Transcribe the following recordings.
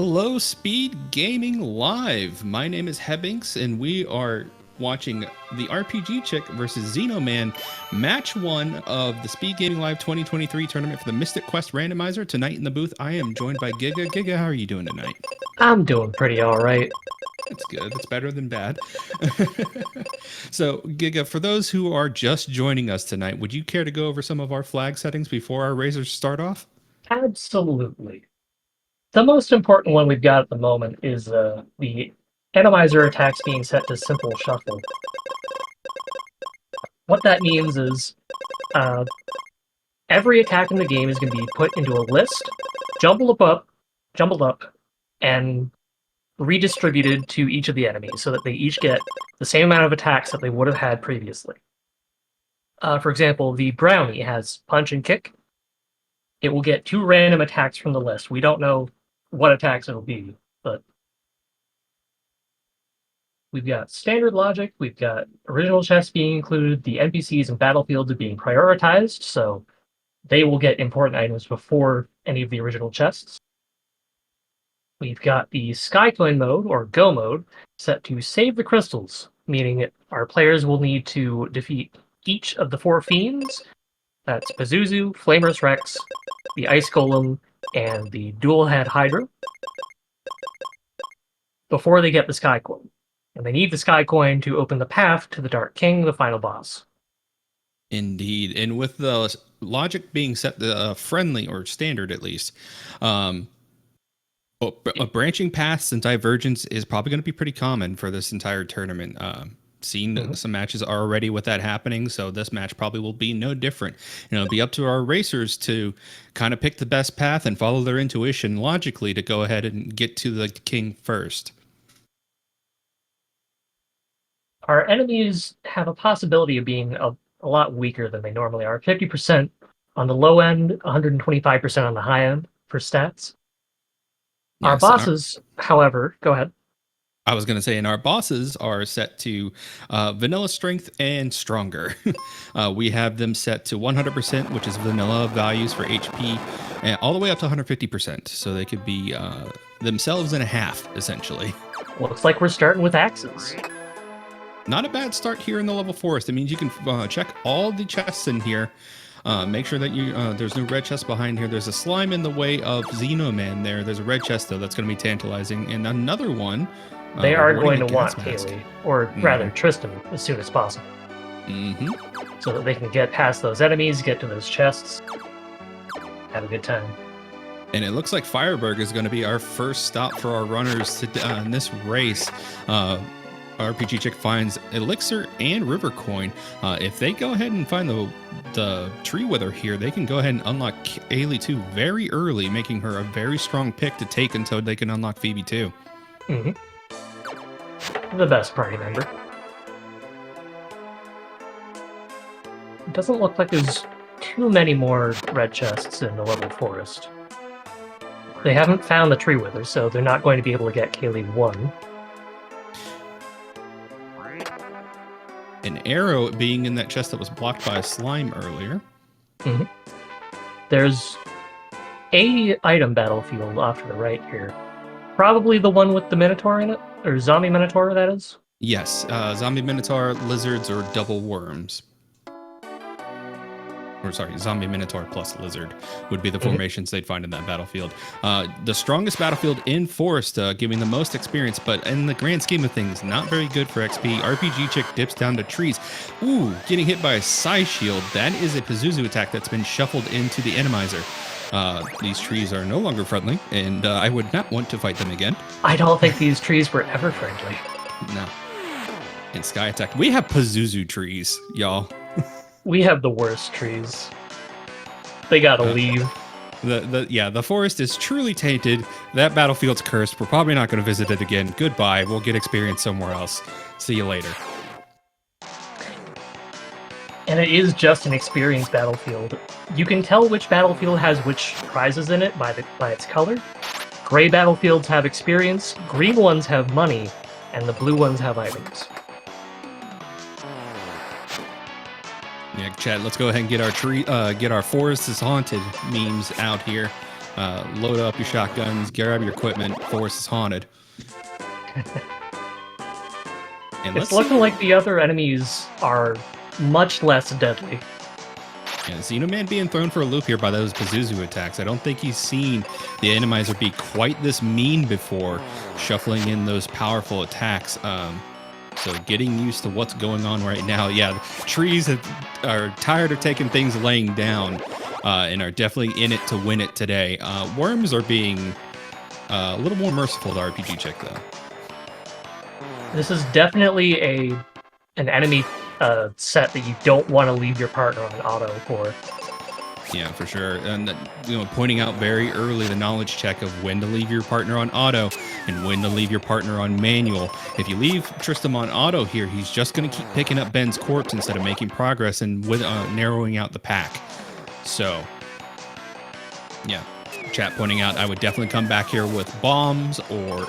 Hello, Speed Gaming Live. My name is Hebbinks, and we are watching the RPG Chick versus Xenoman match one of the Speed Gaming Live 2023 tournament for the Mystic Quest Randomizer. Tonight in the booth, I am joined by Giga. Giga, how are you doing tonight? I'm doing pretty all right. That's good. That's better than bad. So, Giga, for those who are just joining us tonight, would you care to go over some of our flag settings before our racers start off? Absolutely. The most important one we've got at the moment is the Randomizer attacks being set to simple shuffle. What that means is every attack in the game is going to be put into a list, jumbled up, and redistributed to each of the enemies so that they each get the same amount of attacks that they would have had previously. For example, the Brownie has Punch and Kick. It will get 2 random attacks from the list. We don't know what attacks it'll be, but we've got standard logic, we've got original chests being included, the NPCs and battlefields are being prioritized, so they will get important items before any of the original chests. We've got the Skycoin mode, or Go mode, set to save the crystals, meaning our players will need to defeat each of the 4 fiends. That's Pazuzu, Flamerous Rex, the Ice Golem, and the Dual-Head Hydra before they get the Sky Coin. And they need the Sky Coin to open the path to the Dark King, the final boss. Indeed. And with the logic being set to friendly, or standard at least, branching paths and divergence is probably going to be pretty common for this entire tournament. Seen some matches already with that happening, so this match probably will be no different. It'll be up to our racers to kind of pick the best path and follow their intuition logically to go ahead and get to the king first. Our enemies have a possibility of being a lot weaker than they normally are. 50% on the low end, 125% on the high end for stats. Our bosses, however, go ahead. I was going to say, and our bosses are set to vanilla strength and stronger. We have them set to 100%, which is vanilla values for HP, and all the way up to 150%. So they could be themselves and a half, essentially. Looks like we're starting with axes. Not a bad start here in the level forest. It means you can check all the chests in here. Make sure that there's no red chest behind here. There's a slime in the way of Xenoman there. There's a red chest, though, that's going to be tantalizing. And another one. They are going to want Kaylee, or rather Tristan, as soon as possible. So that they can get past those enemies, get to those chests, have a good time. And it looks like Fireberg is going to be our first stop for our runners in this race. RPG Chick finds Elixir and River Coin. If they go ahead and find the Tree Wither here, they can go ahead and unlock Kaylee 2 very early, making her a very strong pick to take until they can unlock Phoebe 2. The best party member. It doesn't look like there's too many more red chests in the level forest. They haven't found the Tree Wither, so they're not going to be able to get Kaylee 1. An arrow being in that chest that was blocked by a slime earlier. There's a item battlefield off to the right here. Probably the one with the Minotaur in it, or Zombie Minotaur, that is? Yes, Zombie Minotaur, Lizards, or Double Worms. Or sorry, Zombie Minotaur plus Lizard would be the formations they'd find in that battlefield. The strongest battlefield in Forest, giving the most experience, but in the grand scheme of things, not very good for XP. RPG Chick dips down to trees. Ooh, getting hit by a Psy Shield. That is a Pazuzu attack that's been shuffled into the Randomizer. These trees are no longer friendly, and I would not want to fight them again. I don't think these trees were ever friendly. No. And Sky Attack. We have Pazuzu trees, y'all. We have the worst trees. They gotta leave. The forest is truly tainted. That battlefield's cursed. We're probably not going to visit it again. Goodbye. We'll get experience somewhere else. See you later. And it is just an experience battlefield. You can tell which battlefield has which prizes in it by its color. Gray battlefields have experience, green ones have money, and the blue ones have items. Yeah, Chad, let's go ahead and get our Forest is Haunted memes out here. Load up your shotguns, grab your equipment. Forest is haunted. And It's looking like the other enemies are much less deadly. Yeah, Xenoman being thrown for a loop here by those Pazuzu attacks. I don't think he's seen the Randomizer be quite this mean before, shuffling in those powerful attacks. So getting used to what's going on right now. Yeah, trees are tired of taking things laying down and are definitely in it to win it today. Worms are being a little more merciful to RPG-chick, though. This is definitely an enemy set that you don't want to leave your partner on auto for. Yeah, for sure. And, pointing out very early the knowledge check of when to leave your partner on auto and when to leave your partner on manual. If you leave Tristram on auto here, he's just going to keep picking up Ben's corpse instead of making progress and with narrowing out the pack. So, yeah. Chat pointing out I would definitely come back here with bombs or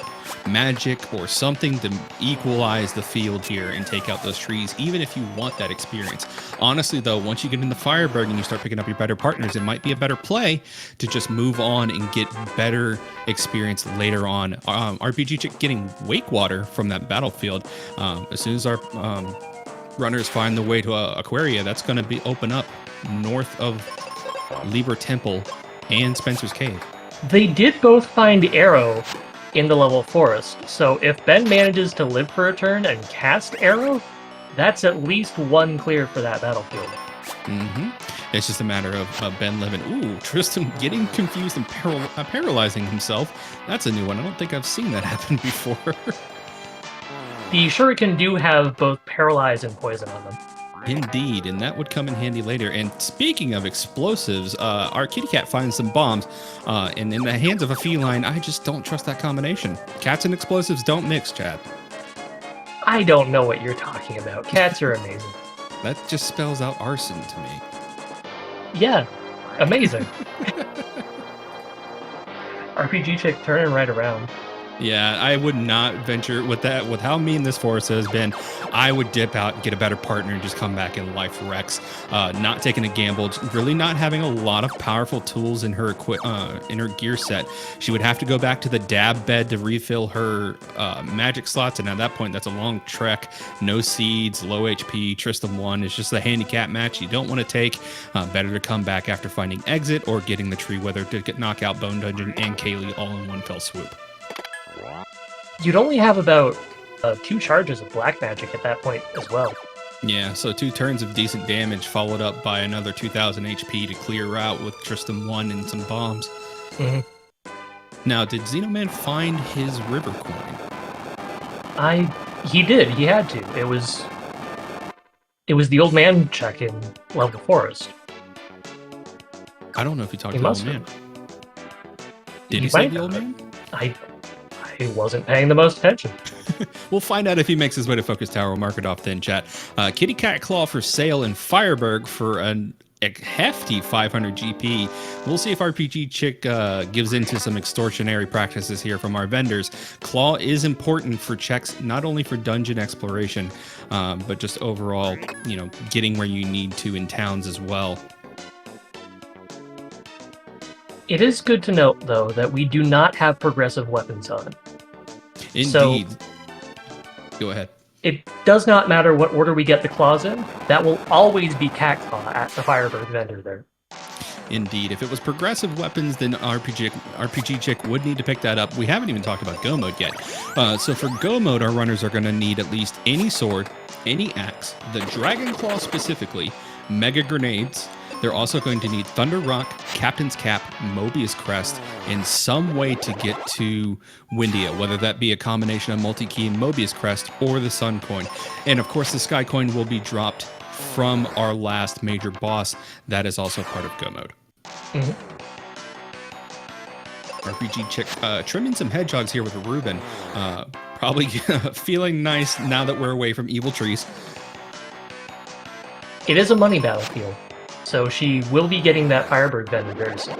magic or something to equalize the field here and take out those trees, even if you want that experience. Honestly, though, once you get into Fireberg and you start picking up your better partners, it might be a better play to just move on and get better experience later on. RPG-chick getting Wakewater from that battlefield. As soon as our runners find the way to Aquaria, that's going to be open up north of Liber Temple and Spencer's Cave. They did both find Arrow in the level forest, so if Ben manages to live for a turn and cast Arrow, that's at least one clear for that battlefield. It's just a matter of Ben living. Ooh, Tristan getting confused and paralyzing himself. That's a new one. I don't think I've seen that happen before. The Shuriken do have both Paralyze and Poison on them. Indeed, and that would come in handy later. And speaking of explosives, our kitty cat finds some bombs, and in the hands of a feline, I just don't trust that combination. Cats and explosives don't mix, Chad. I don't know what you're talking about. Cats are amazing. That just spells out arson to me. Yeah, amazing. RPG-chick turning right around. Yeah, I would not venture with that. With how mean this forest has been, I would dip out and get a better partner and just come back in life wrecks. Not taking a gamble, really not having a lot of powerful tools in her gear set. She would have to go back to the dab bed to refill her magic slots, and at that point, that's a long trek. No seeds, low HP. Tristram 1 is just a handicap match you don't want to take. Better to come back after finding exit or getting the tree wither to get knockout Bone Dungeon and Kaylee all in one fell swoop. You'd only have about 2 charges of black magic at that point as well. Yeah, so 2 turns of decent damage followed up by another 2,000 HP to clear out with Tristram 1 and some bombs. Now, did Xenoman find his river coin? He did. He had to. It was the old man check in Level Forest. I don't know if he talked to the old man. Did he say the old man? I wasn't paying the most attention. We'll find out if he makes his way to Focus Tower. We'll mark it off then, chat. Kitty Cat Claw for sale in Fireberg for a hefty 500 GP. We'll see if RPG-chick gives into some extortionary practices here from our vendors. Claw is important for checks, not only for dungeon exploration, but just overall, getting where you need to in towns as well. It is good to note, though, that we do not have progressive weapons on. Indeed. So, go ahead. It does not matter what order we get the claws in. That will always be Cat Claw at the Fireberg vendor there. Indeed. If it was progressive weapons, then RPG-chick would need to pick that up. We haven't even talked about Go Mode yet. So for Go Mode, our runners are going to need at least any sword, any axe, the Dragon Claw specifically, Mega Grenades. They're also going to need Thunder Rock, Captain's Cap, Mobius Crest, and some way to get to Windia, whether that be a combination of Multi-Key and Mobius Crest or the Sun Coin. And of course, the Sky Coin will be dropped from our last major boss. That is also part of Go Mode. RPG-chick trimming some hedgehogs here with Ruben. Probably feeling nice now that we're away from evil trees. It is a money battlefield. So she will be getting that Fireberg vendor very soon.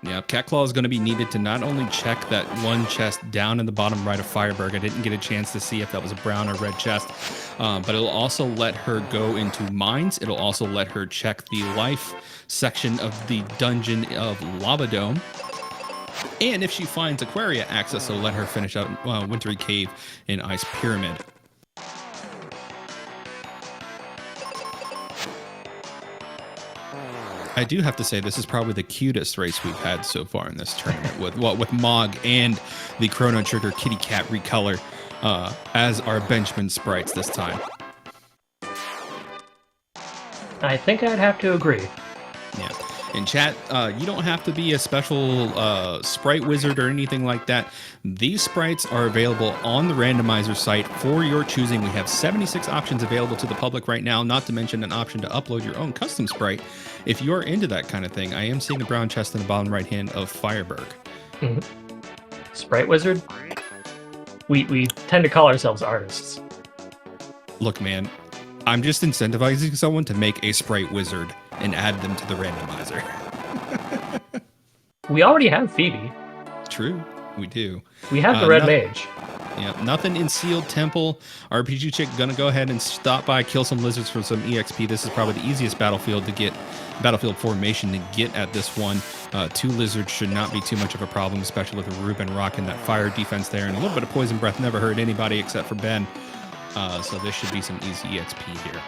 Yeah, Cat Claw is going to be needed to not only check that one chest down in the bottom right of Fireberg. I didn't get a chance to see if that was a brown or red chest, but it'll also let her go into mines. It'll also let her check the life section of the dungeon of Lava Dome. And if she finds Aquaria access, it'll let her finish out Wintry Cave and Ice Pyramid. I do have to say this is probably the cutest race we've had so far in this tournament with Mog and the Chrono Trigger Kitty Cat recolor as our benchman sprites this time. I think I'd have to agree. Yeah. In chat, you don't have to be a special sprite wizard or anything like that. These sprites are available on the randomizer site for your choosing. We have 76 options available to the public right now, not to mention an option to upload your own custom sprite. If you're into that kind of thing, I am seeing a brown chest in the bottom right hand of Fireberg. Mm-hmm. Sprite wizard? We tend to call ourselves artists. Look, man, I'm just incentivizing someone to make a sprite wizard and add them to the randomizer. We already have Phoebe. True, we do. We have the Red Mage. Yeah, nothing in Sealed Temple. RPG Chick gonna go ahead and stop by, kill some lizards for some EXP. This is probably the easiest battlefield formation to get at this one. 2 lizards should not be too much of a problem, especially with Ruben rocking that fire defense there, and a little bit of poison breath never hurt anybody except for Ben. So this should be some easy EXP here.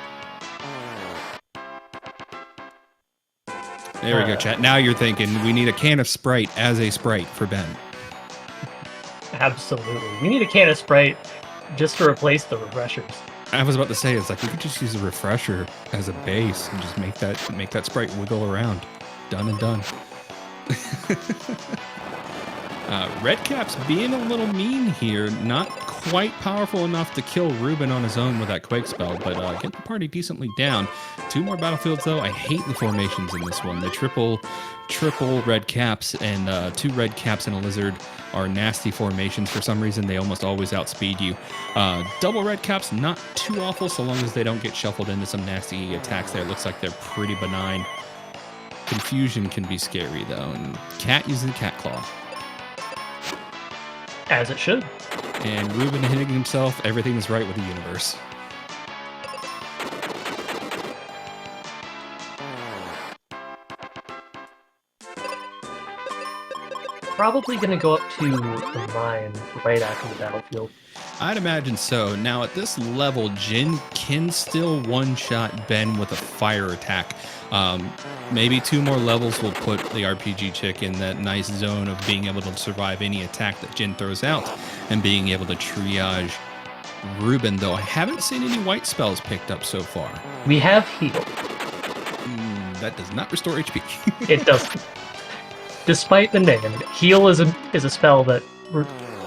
There we go, chat. Now you're thinking we need a can of Sprite as a Sprite for Ben. Absolutely. We need a can of Sprite just to replace the refreshers. I was about to say, it's like we could just use a refresher as a base and just make that Sprite wiggle around. Done and done. Redcap's being a little mean here. Not quite powerful enough to kill Ruben on his own with that Quake spell, but get the party decently down. 2 more battlefields, though. I hate the formations in this one. The triple red caps and 2 red caps and a lizard are nasty formations. For some reason, they almost always outspeed you. Double red caps, not too awful, so long as they don't get shuffled into some nasty attacks there. It looks like they're pretty benign. Confusion can be scary, though, and Cat using Cat Claw. As it should. And Ruben hitting himself, everything is right with the universe. Probably going to go up to the mine right after the battlefield. I'd imagine so. Now, at this level, Jin can still one-shot Ben with a fire attack. Maybe 2 more levels will put the RPG Chick in that nice zone of being able to survive any attack that Jin throws out and being able to triage Ruben, though I haven't seen any white spells picked up so far. We have Heal. That does not restore HP. It doesn't. Despite the name, Heal is a spell that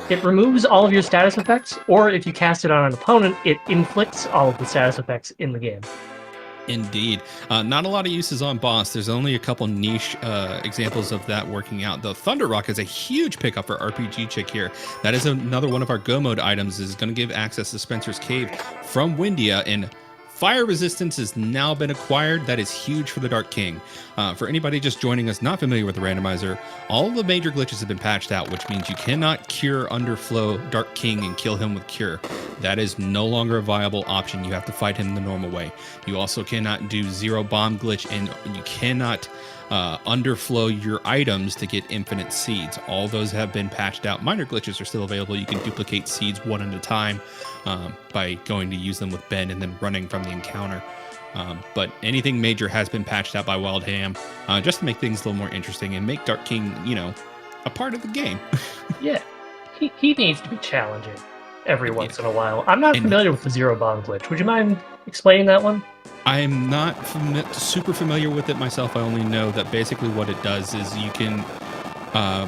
it removes all of your status effects, or if you cast it on an opponent, it inflicts all of the status effects in the game. Indeed. Not a lot of uses on boss. There's only a couple niche examples of that working out. The Thunder Rock is a huge pickup for RPG Chick here. That is another one of our Go Mode items. Is going to give access to Spencer's Cave from Windia, and fire resistance has now been acquired. That is huge for the Dark King. For anybody just joining us not familiar with the randomizer, all of the major glitches have been patched out, which means you cannot cure Underflow Dark King and kill him with Cure. That is no longer a viable option. You have to fight him the normal way. You also cannot do Zero Bomb glitch, and you cannot underflow your items to get infinite seeds. All those have been patched out. Minor glitches are still available. You can duplicate seeds one at a time by going to use them with Ben and then running from the encounter. But anything major has been patched out by Wild Ham just to make things a little more interesting and make Dark King, a part of the game. Yeah, he needs to be challenging every once in a while. I'm not familiar with the Zero Bomb glitch. Would you mind explaining that one? I'm not super familiar with it myself. I only know that basically what it does is you can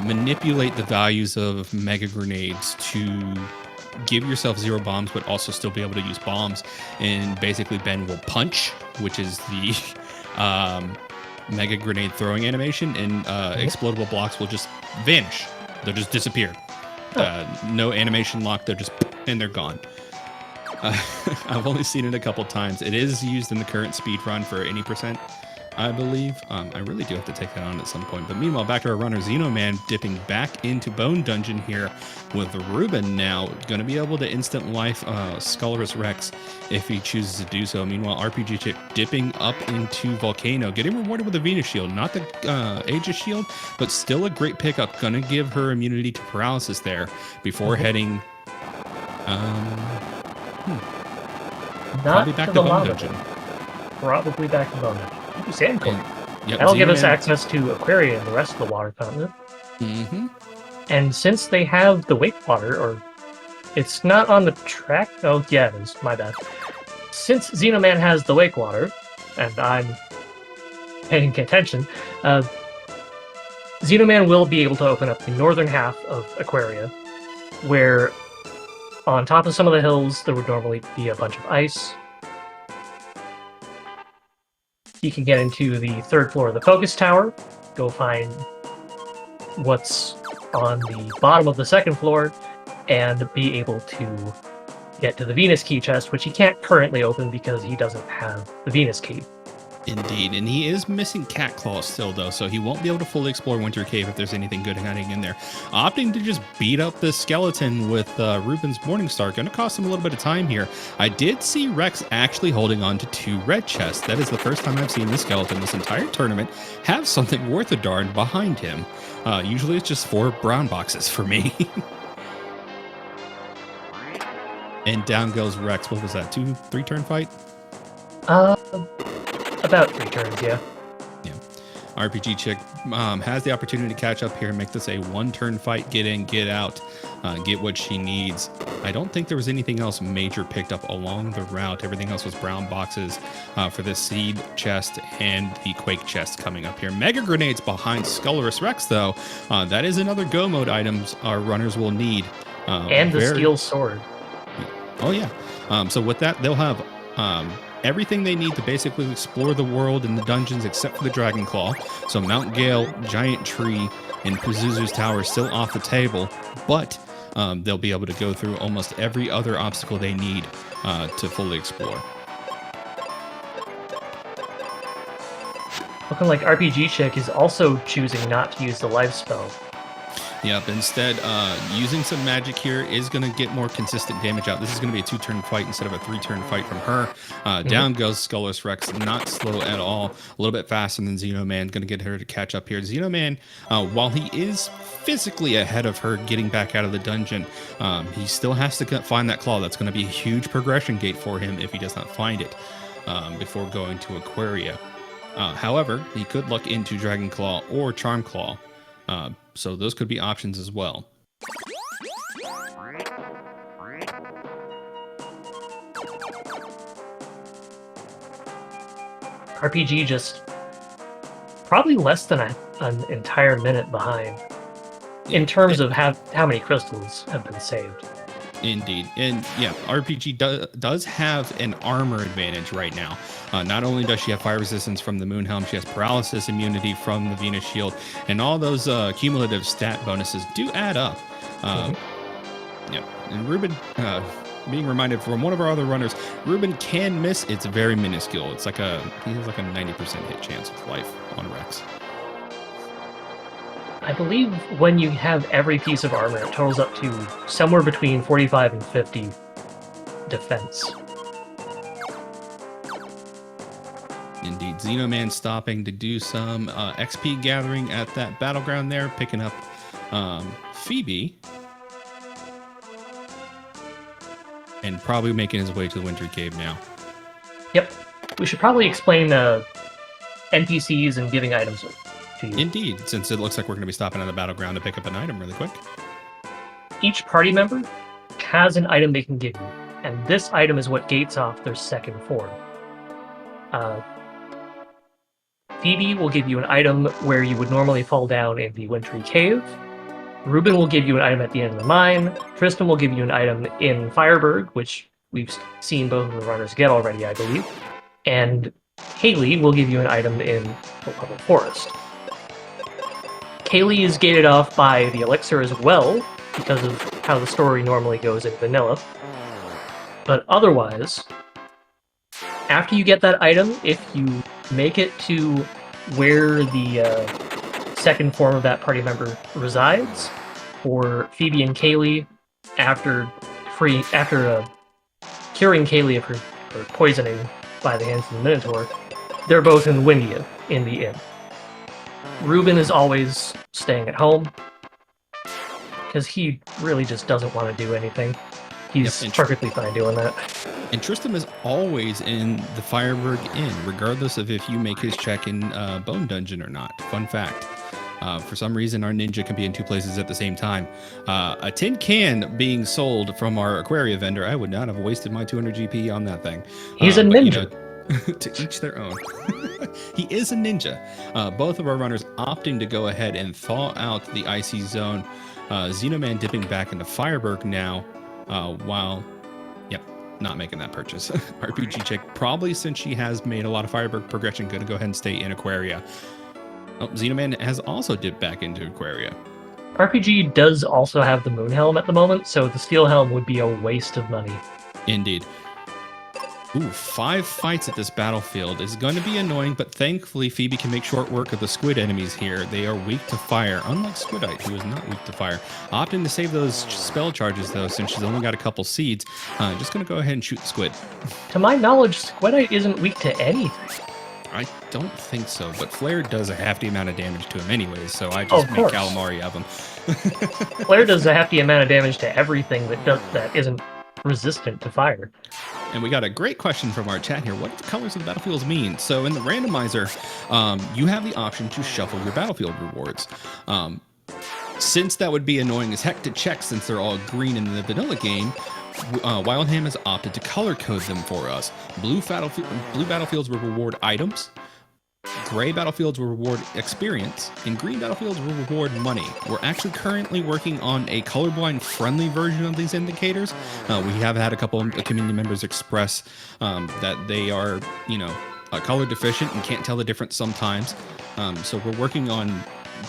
manipulate the values of mega grenades to give yourself 0 bombs, but also still be able to use bombs. And basically Ben will punch, which is the mega grenade throwing animation, and explodable blocks will just vanish. They'll just disappear. No animation lock. They're gone. I've only seen it a couple times. It is used in the current speed run for any percent. I believe. I really do have to take that on at some point. But meanwhile, back to our runner, Xenoman dipping back into Bone Dungeon here with Ruben now. Going to be able to instant life Skullrus Rex if he chooses to do so. Meanwhile, RPG Chick dipping up into Volcano, getting rewarded with a Venus Shield. Not the Aegis Shield, but still a great pickup. Going to give her immunity to paralysis there before heading... probably back to Bone Dungeon. Probably back to Bone Dungeon. Ooh, Sand Coin. Yep, That'll give us Xenoman. access to Aquaria and the rest of the water continent. Mm-hmm. And since they have the Wake Water, or it's not on the track. Oh, yeah, it is. My bad. Since Xenoman has the Wake Water, and I'm paying attention, Xenoman will be able to open up the northern half of Aquaria, where on top of some of the hills there would normally be a bunch of ice. You can get into the third floor of the Focus Tower, go find what's on the bottom of the second floor, and be able to get to the Venus Key chest, which he can't currently open because he doesn't have the Venus Key. Indeed, and he is missing Cat Claw still, though, so he won't be able to fully explore Winter Cave if there's anything good hiding in there. Opting to just beat up this skeleton with Ruben's Morningstar, going to cost him a little bit of time here. I did see Rex actually holding on to 2 red chests. That is the first time I've seen this skeleton this entire tournament have something worth a darn behind him. Usually it's just 4 brown boxes for me. And down goes Rex. What was that, 2-3 turn fight? About 3 turns, yeah. Yeah. RPG Chick has the opportunity to catch up here and make this a 1-turn fight. Get in, get out, get what she needs. I don't think there was anything else major picked up along the route. Everything else was brown boxes for the Seed chest and the Quake chest coming up here. Mega Grenades behind Skullrus Rex, though. That is another Go Mode items our runners will need. And the Steel Sword. Oh, yeah. So with that, they'll have... everything they need to basically explore the world and the dungeons except for the Dragon Claw. So Mount Gale, Giant Tree, and Pazuzu's Tower is still off the table, but they'll be able to go through almost every other obstacle they need to fully explore. Looking like RPG Chick is also choosing not to use the life spell. Yep, instead, using some magic here is going to get more consistent damage out. This is going to be a 2-turn fight instead of a 3-turn fight from her. Down goes Skullrus Rex, not slow at all. A little bit faster than Xenoman, going to get her to catch up here. Xenoman, while he is physically ahead of her getting back out of the dungeon, he still has to find that claw. That's going to be a huge progression gate for him if he does not find it before going to Aquaria. However, he could look into Dragon Claw or Charm Claw. So those could be options as well. RPG just probably less than an entire minute behind in terms of how many crystals have been saved. Indeed. And yeah, RPG does have an armor advantage right now. Not only does she have fire resistance from the Moon Helm, she has paralysis immunity from the Venus Shield, and all those cumulative stat bonuses do add up. Yeah, and Ruben, being reminded from one of our other runners, Ruben can miss. It's very minuscule. It's like he has like a 90% hit chance of life on Rex. I believe when you have every piece of armor, it totals up to somewhere between 45 and 50 defense. Indeed. Xenoman stopping to do some XP gathering at that battleground there, picking up Phoebe. And probably making his way to the Winter Cave now. Yep. We should probably explain NPCs and giving items to you. Indeed, since it looks like we're going to be stopping on the battleground to pick up an item really quick. Each party member has an item they can give you, and this item is what gates off their second form. Phoebe will give you an item where you would normally fall down in the Wintry Cave. Ruben will give you an item at the end of the mine. Tristan will give you an item in Fireberg, which we've seen both of the runners get already, I believe. And Haley will give you an item in the Level Forest. Kaylee is gated off by the elixir as well, because of how the story normally goes in vanilla. But otherwise, after you get that item, if you make it to where the second form of that party member resides, for Phoebe and Kaylee, after curing Kaylee of her poisoning by the hands of the Minotaur, they're both in Windia in the inn. Ruben is always staying at home because he really just doesn't want to do anything. He's perfectly fine doing that. And Tristram is always in the Fireberg Inn, regardless of if you make his check in Bone Dungeon or not. Fun fact. For some reason, our ninja can be in two places at the same time. A tin can being sold from our Aquaria vendor, I would not have wasted my 200 GP on that thing. He's a ninja. To each their own. He is a ninja. Both of our runners opting to go ahead and thaw out the icy zone. Xenoman dipping back into Fireberg now, while, not making that purchase. therpgchick, probably since she has made a lot of Fireberg progression, going to go ahead and stay in Aquaria. Oh, Xenoman has also dipped back into Aquaria. RPG does also have the Moon Helm at the moment, so the Steel Helm would be a waste of money. Indeed. Ooh, 5 fights at this battlefield is going to be annoying, but thankfully Phoebe can make short work of the squid enemies here. They are weak to fire, unlike Squidite, who is not weak to fire. Opting to save those spell charges, though, since she's only got a couple seeds. Just going to go ahead and shoot the squid. To my knowledge, Squidite isn't weak to anything. I don't think so, but Flare does a hefty amount of damage to him anyways, so I just make calamari of him. Flare does a hefty amount of damage to everything that isn't resistant to fire. And we got a great question from our chat here. What do the colors of the battlefields mean? So in the randomizer, you have the option to shuffle your battlefield rewards. Since that would be annoying as heck to check since they're all green in the vanilla game, Wildham has opted to color code them for us. Blue battlefields will reward items, gray battlefields will reward experience, and green battlefields will reward money. We're actually currently working on a colorblind friendly version of these indicators. We have had a couple of community members express that they are, color deficient and can't tell the difference sometimes. So we're working on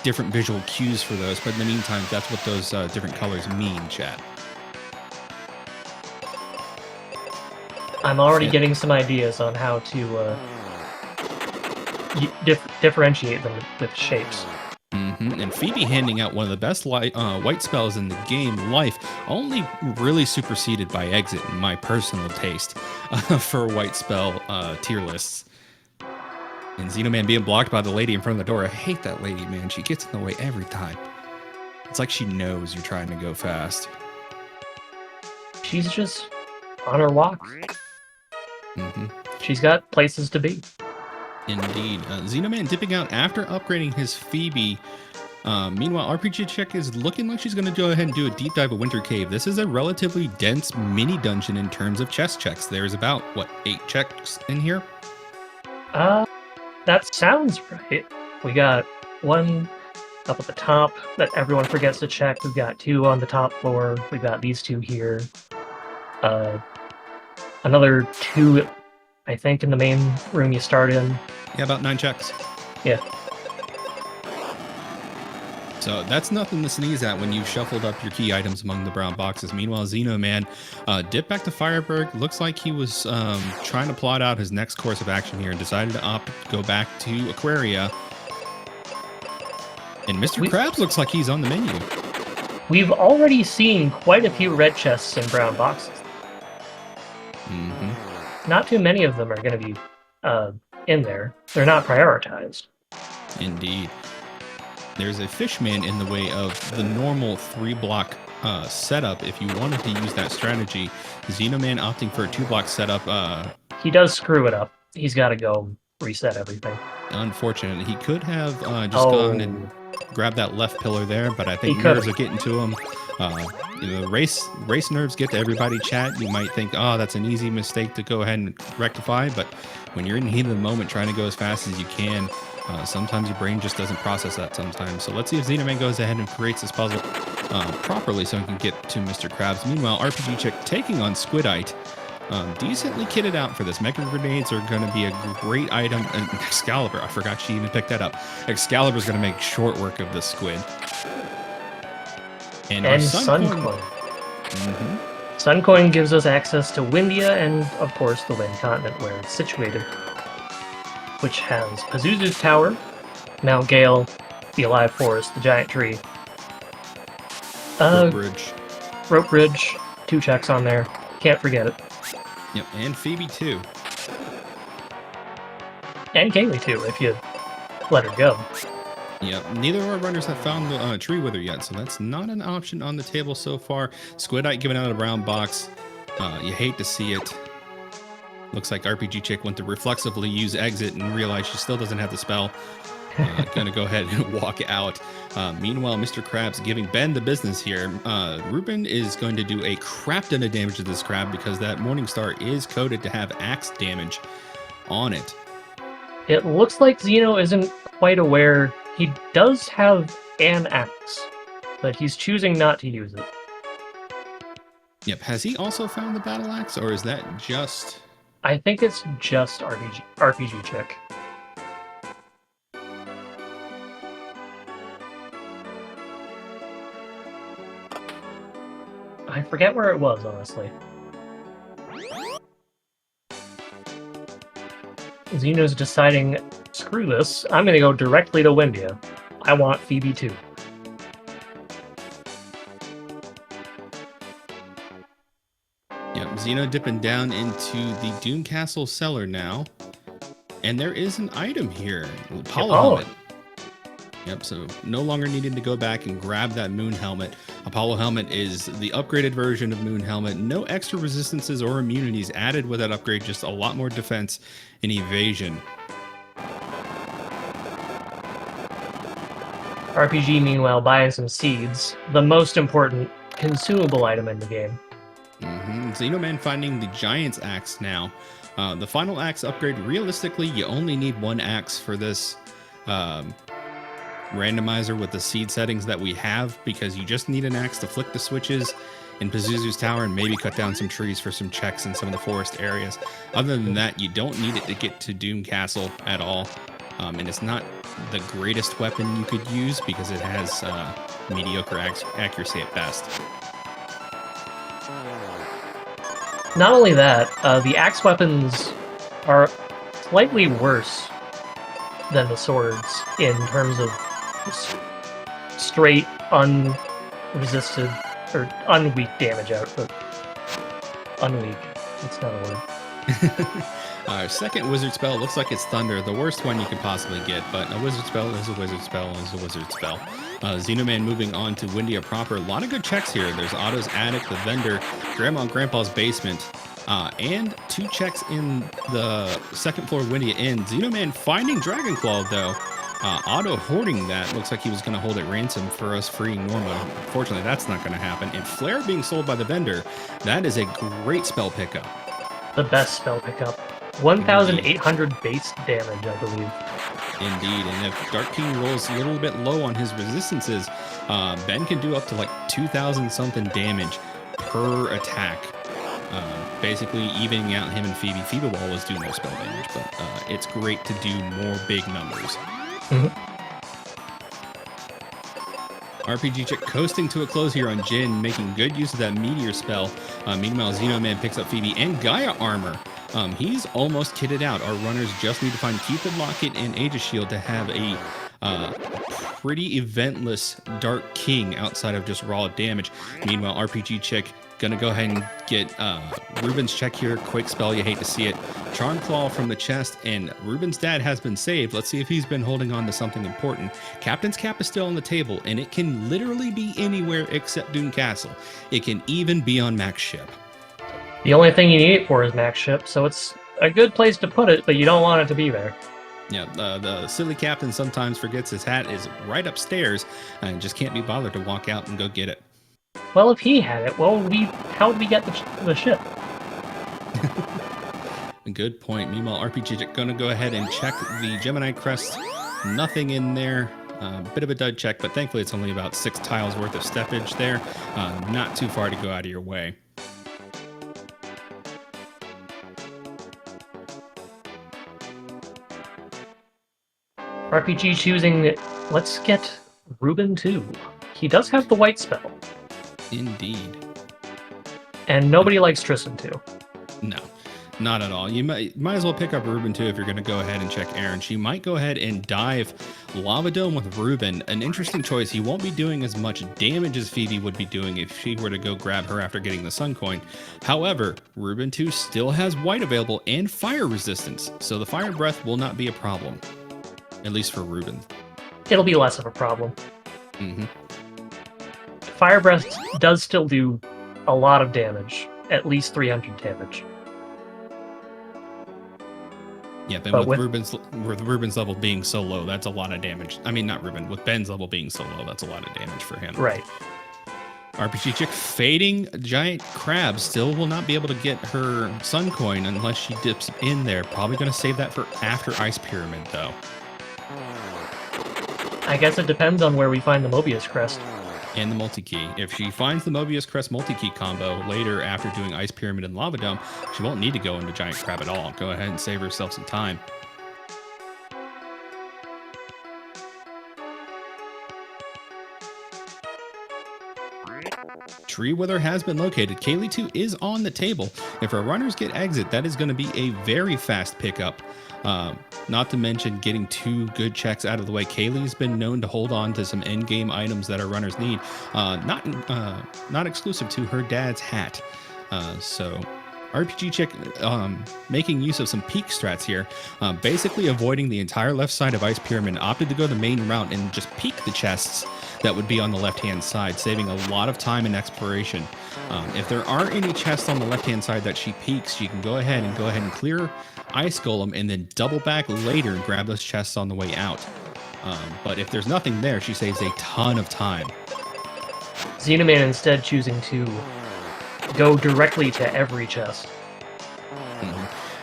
different visual cues for those, but in the meantime, that's what those different colors mean, chat. I'm already getting some ideas on how to differentiate them with shapes. And Phoebe handing out one of the best white spells in the game, Life, only really superseded by Exit in my personal taste for white spell tier lists. And Xenoman being blocked by the lady in front of the door. I hate that lady, man. She gets in the way every time. It's like she knows you're trying to go fast. She's just on her walk. She's got places to be. Indeed. Xenoman dipping out after upgrading his Phoebe. Meanwhile, therpgchick is looking like she's going to go ahead and do a deep dive of Winter Cave. This is a relatively dense mini dungeon in terms of chest checks. There's about, 8 checks in here? That sounds right. We got 1 up at the top that everyone forgets to check. We've got 2 on the top floor. We've got these 2 here. Another 2, I think, in the main room you start in. Yeah, about 9 checks. Yeah. So that's nothing to sneeze at when you've shuffled up your key items among the brown boxes. Meanwhile, Xenoman dipped back to Fireberg. Looks like he was trying to plot out his next course of action here and decided to opt to go back to Aquaria. And Mr. Krabs looks like he's on the menu. We've already seen quite a few red chests and brown boxes. Not too many of them are going to be in there. They're not prioritized. Indeed. There's a fishman in the way of the normal 3-block setup. If you wanted to use that strategy, Xenoman opting for a 2-block setup. He does screw it up. He's got to go reset everything. Unfortunate. He could have just gone and grabbed that left pillar there, but I think nerves are getting to him. Race nerves get to everybody, chat. You might think, oh, that's an easy mistake to go ahead and rectify, but when you're in the heat of the moment trying to go as fast as you can, sometimes your brain just doesn't process that sometimes. So let's see if Xenoman goes ahead and creates this puzzle properly so he can get to Mr. Krabs. Meanwhile, therpgchick taking on Squidite. Decently kitted out for this. Mecha grenades are going to be a great item. And Excalibur, I forgot she even picked that up. Excalibur's going to make short work of the squid. And Suncoin. Suncoin gives us access to Windia and, of course, the Wind Continent where it's situated. which has Pazuzu's Tower, Mount Gale, the Alive Forest, the Giant Tree. Rope Bridge. Rope Bridge, 2 checks on there. Can't forget it. Yep, and Phoebe too. And Kaylee too, if you let her go. Yep, neither of our runners have found the Tree Wither yet, so that's not an option on the table so far. Squidite giving out a brown box. You hate to see it. Looks like RPG Chick went to reflexively use exit and realized she still doesn't have the spell. Gonna go ahead and walk out. Meanwhile, Mr. Krabs giving Ben the business here. Ruben is going to do a crap ton of damage to this crab because that Morningstar is coded to have axe damage on it. It looks like Xeno isn't quite aware. He does have an axe, but he's choosing not to use it. Yep. Has he also found the battle axe, or is that just... I think it's just RPG Chick. I forget where it was, honestly. Xeno's deciding, screw this, I'm gonna go directly to Windia. I want Phoebe too. Yep, Xeno dipping down into the Doom Castle cellar now. And there is an item here. Apollo helmet. Yep, so no longer needing to go back and grab that Moon Helmet. Apollo Helmet is the upgraded version of Moon Helmet. No extra resistances or immunities added with that upgrade, just a lot more defense and evasion. RPG, meanwhile, buying some seeds. The most important consumable item in the game. Xenoman finding the Giant's Axe now. The final axe upgrade, realistically, you only need 1 axe for this randomizer with the seed settings that we have, because you just need an axe to flick the switches in Pazuzu's Tower and maybe cut down some trees for some checks in some of the forest areas. Other than that, you don't need it to get to Doom Castle at all. And it's not the greatest weapon you could use because it has mediocre accuracy at best. Not only that, the axe weapons are slightly worse than the swords in terms of straight, unresisted, or unweak damage output. Unweak. It's not a word. Our second wizard spell looks like it's Thunder, the worst one you could possibly get, but a wizard spell is a wizard spell is a wizard spell. Xenoman moving on to Windia proper. A lot of good checks here. There's Otto's attic, the vendor, Grandma and Grandpa's basement, and 2 checks in the second floor Windia Inn. Xenoman finding Dragonclaw, though. Otto hoarding that. Looks like he was going to hold it ransom for us freeing Norma. Unfortunately, that's not going to happen. And Flare being sold by the vendor. That is a great spell pickup. The best spell pickup. 1,800 base damage, I believe. Indeed, and if Dark King rolls a little bit low on his resistances, Ben can do up to like 2,000 something damage per attack. Basically evening out him and Phoebe. Phoebe will always do no spell damage, but it's great to do more big numbers. RPG Chick coasting to a close here on Jin, making good use of that meteor spell. Meanwhile, Xenoman picks up Phoebe and Gaia armor. He's almost kitted out. Our runners just need to find Cupid Locket and Aegis Shield to have a pretty eventless Dark King outside of just raw damage. Meanwhile, RPG Chick gonna go ahead and get Ruben's check here. Quick spell, you hate to see it. Charm Claw from the chest, and Ruben's dad has been saved. Let's see if he's been holding on to something important. Captain's Cap is still on the table, and it can literally be anywhere except Doom Castle. It can even be on Mac's ship. The only thing you need it for is Mac's ship, so it's a good place to put it, but you don't want it to be there. Yeah, the silly captain sometimes forgets his hat is right upstairs and just can't be bothered to walk out and go get it. Well, if he had it, how would we get the ship? Good point. Meanwhile, RPG going to go ahead and check the Gemini crest. Nothing in there. Bit of a dud check, but thankfully it's only about 6 tiles worth of steppage there. Not too far to go out of your way. RPG choosing, let's get Ruben too. He does have the white spell. Indeed. And nobody likes Tristan too. No. Not at all. You might as well pick up Ruben too if you're going to go ahead and check Aaron. She might go ahead and dive Lava Dome with Ruben. An interesting choice. He won't be doing as much damage as Phoebe would be doing if she were to go grab her after getting the Sun Coin. However, Ruben 2 still has White available and Fire resistance, so the Fire Breath will not be a problem, at least for Ruben. It'll be less of a problem. Mm-hmm. Fire Breath does still do a lot of damage, at least 300 damage. Yeah, but with Ruben's level being so low, that's a lot of damage. I mean, not Ruben. With Ben's level being so low, that's a lot of damage for him. Right. RPG Chick fading giant crab still will not be able to get her Sun Coin unless she dips in there. Probably going to save that for after Ice Pyramid, though. I guess it depends on where we find the Mobius Crest. And the multi-key. If she finds the Mobius Crest multi-key combo later after doing Ice Pyramid and Lava Dome, she won't need to go into Giant Crab at all. Go ahead and save herself some time. Tree Wither has been located. Kaylee 2 is on the table. If our runners get exit, that is going to be a very fast pickup. Not to mention getting 2 good checks out of the way. Kaylee's been known to hold on to some end-game items that our runners need. Not exclusive to her dad's hat. So RPG Chick making use of some peak strats here, basically avoiding the entire left side of Ice Pyramid, opted to go the main route and just peek the chests that would be on the left-hand side, saving a lot of time and exploration. If there are any chests on the left-hand side that she peeks, she can go ahead and clear Ice Golem and then double back later and grab those chests on the way out. But if there's nothing there, she saves a ton of time. Xenoman instead choosing to go directly to every chest.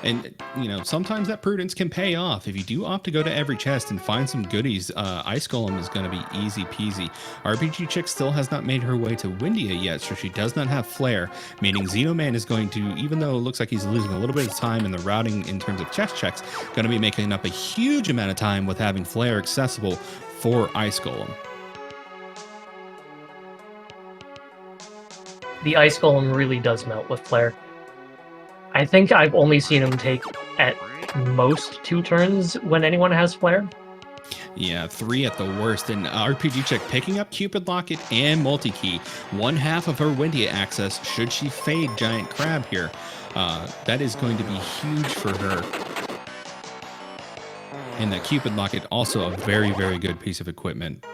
And, you know, sometimes that prudence can pay off. If you do opt to go to every chest and find some goodies, Ice Golem is going to be easy peasy. RPG Chick still has not made her way to Windia yet, so she does not have Flare, meaning Xenoman is going to, even though it looks like he's losing a little bit of time in the routing in terms of chest checks, going to be making up a huge amount of time with having Flare accessible for Ice Golem. The Ice Golem really does melt with Flare. I think I've only seen him take at most 2 turns when anyone has Flare. Yeah, 3 at the worst. And RPG Chick picking up Cupid Locket and Multi-Key. 1/2 of her Windia access should she fade Giant Crab here. That is going to be huge for her. And that Cupid Locket, also a very, very good piece of equipment.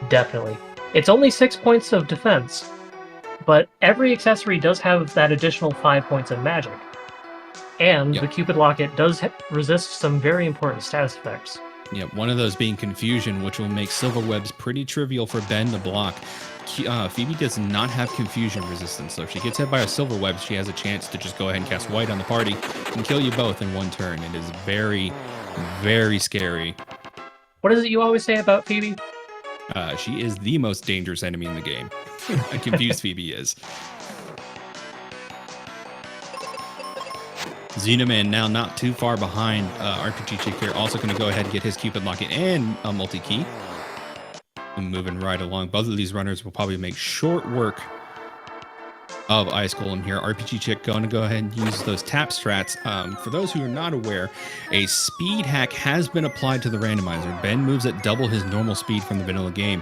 Definitely. It's only 6 points of defense, but every accessory does have that additional 5 points of magic. And the Cupid Locket does resist some very important status effects. Yeah, one of those being Confusion, which will make Silver Webs pretty trivial for Ben to block. Phoebe does not have Confusion resistance, so if she gets hit by a Silver Web, she has a chance to just go ahead and cast White on the party and kill you both in 1 turn. It is very, very scary. What is it you always say about Phoebe? She is the most dangerous enemy in the game. A confused Phoebe is. Xenoman now not too far behind RPG Chick here. Also going to go ahead and get his Cupid Locket and a multi-key. And moving right along. Both of these runners will probably make short work of Ice Golem here. RPG Chick going to go ahead and use those tap strats. For those who are not aware, a speed hack has been applied to the randomizer. Ben moves at double his normal speed from the vanilla game.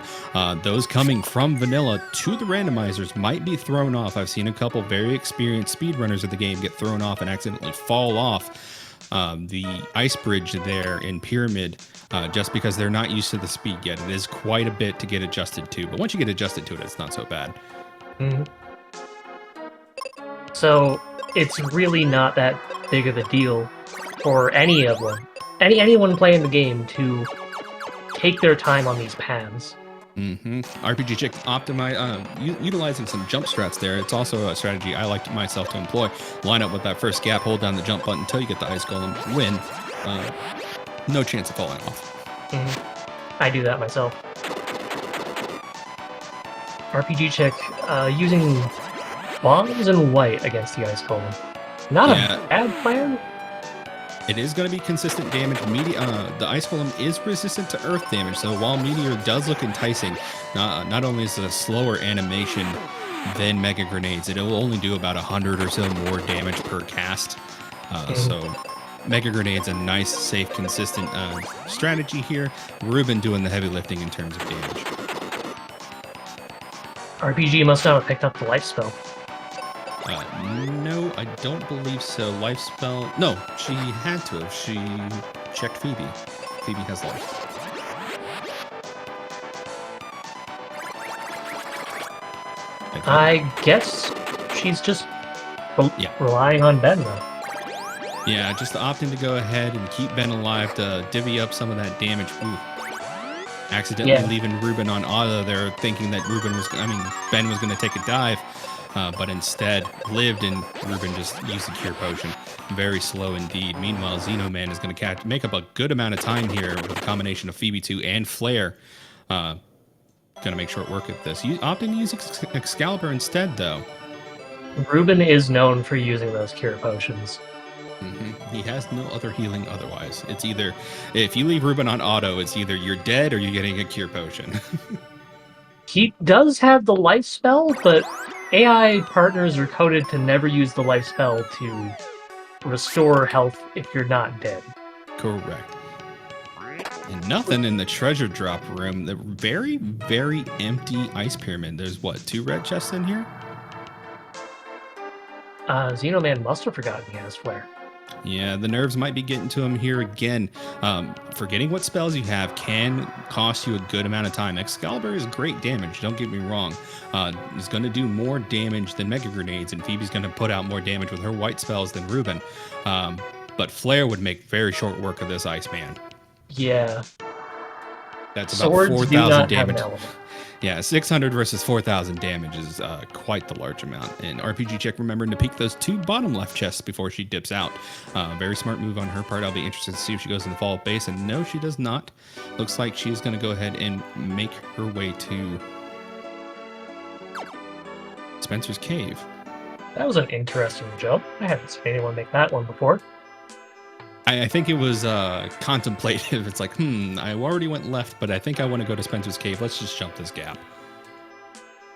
Those coming from vanilla to the randomizers might be thrown off. I've seen a couple very experienced speedrunners of the game get thrown off and accidentally fall off the ice bridge there in Pyramid just because they're not used to the speed yet. It is quite a bit to get adjusted to, but once you get adjusted to it, it's not so bad. Mm-hmm. So it's really not that big of a deal for anyone playing the game to take their time on these pans. RPG Chick utilizing some jump strats there. It's also a strategy I like myself to employ. Line up with that first gap, hold down the jump button until you get the Ice Golem, win. No chance of falling off. I do that myself. RPG Chick using bombs and White against the Ice Golem. Not a bad plan. It is going to be consistent damage. The Ice Golem is resistant to earth damage, so while Meteor does look enticing, not only is it a slower animation then Mega Grenades. It will only do about 100 or so more damage per cast. So Mega Grenade's a nice, safe, consistent strategy here. Ruben doing the heavy lifting in terms of damage. RPG must not have picked up the life spell. No, I don't believe so. Life spell. No, she had to have. She checked Phoebe. Phoebe has life. I guess she's just relying on Ben, though. Yeah, just opting to go ahead and keep Ben alive to divvy up some of that damage. Ooh. Accidentally leaving Ruben on auto there, thinking that Ben was going to take a dive, but instead lived, and Ruben just used the cure potion. Very slow indeed. Meanwhile, Xenoman is going to make up a good amount of time here with a combination of Phoebe 2 and Flare. Going to make short work of this. Opting to use Excalibur instead, though. Ruben is known for using those cure potions. He has no other healing otherwise. It's either, if you leave Ruben on auto, it's either you're dead or you're getting a cure potion. He does have the life spell, but AI partners are coded to never use the life spell to restore health if you're not dead. Correct. And nothing in the treasure drop room. The very, very empty ice pyramid. There's what, 2 red chests in here? Xenoman must have forgotten he has Flare. Yeah, the nerves might be getting to him here again. Forgetting what spells you have can cost you a good amount of time. Excalibur is great damage, don't get me wrong. It's going to do more damage than Mega Grenades, and Phoebe's going to put out more damage with her white spells than Ruben. But Flare would make very short work of this Iceman. Yeah. That's about 4,000 damage. Yeah, 600 versus 4,000 damage is quite the large amount. And therpgchick remembering to peek those 2 bottom left chests before she dips out. Very smart move on her part. I'll be interested to see if she goes in the follow-up base. And no, she does not. Looks like she's going to go ahead and make her way to Spencer's Cave. That was an interesting jump. I haven't seen anyone make that one before. I think it was contemplative. It's like, I already went left, but I think I want to go to Spencer's Cave. Let's just jump this gap.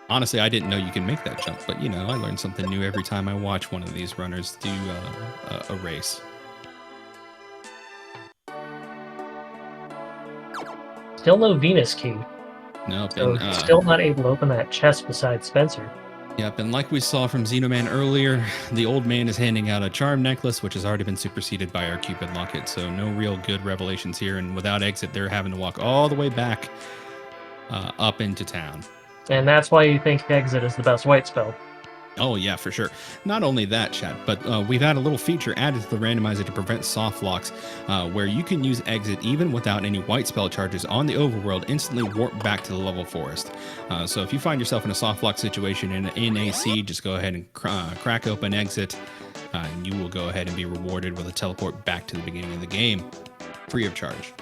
Honestly, I didn't know you can make that jump, but I learn something new every time I watch one of these runners do a race. Still no Venus key. Nope. So still not able to open that chest beside Spencer. Yep, and like we saw from Xenoman earlier, the old man is handing out a charm necklace, which has already been superseded by our Cupid locket, so no real good revelations here, and without exit, they're having to walk all the way back up into town. And that's why you think exit is the best white spell. Oh, yeah, for sure. Not only that, chat, but we've had a little feature added to the randomizer to prevent soft locks, where you can use exit even without any white spell charges on the overworld, instantly warp back to the level forest. So if you find yourself in a soft lock situation in AC, just go ahead and crack open exit, and you will go ahead and be rewarded with a teleport back to the beginning of the game, free of charge.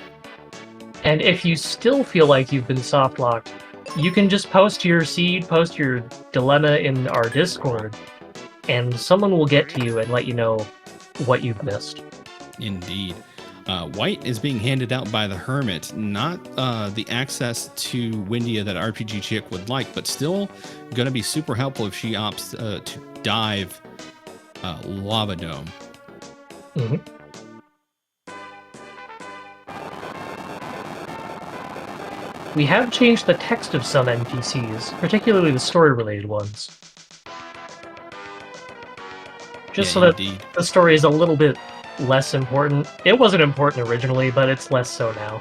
And if you still feel like you've been soft locked, you can just post your seed, post your dilemma in our Discord, and someone will get to you and let you know what you've missed. Indeed. White is being handed out by the Hermit, not the access to Windia that therpgchick would like, but still going to be super helpful if she opts to dive Lava Dome. Mm-hmm. We have changed the text of some NPCs, particularly the story-related ones. Just so that the story is a little bit less important. It wasn't important originally, but it's less so now.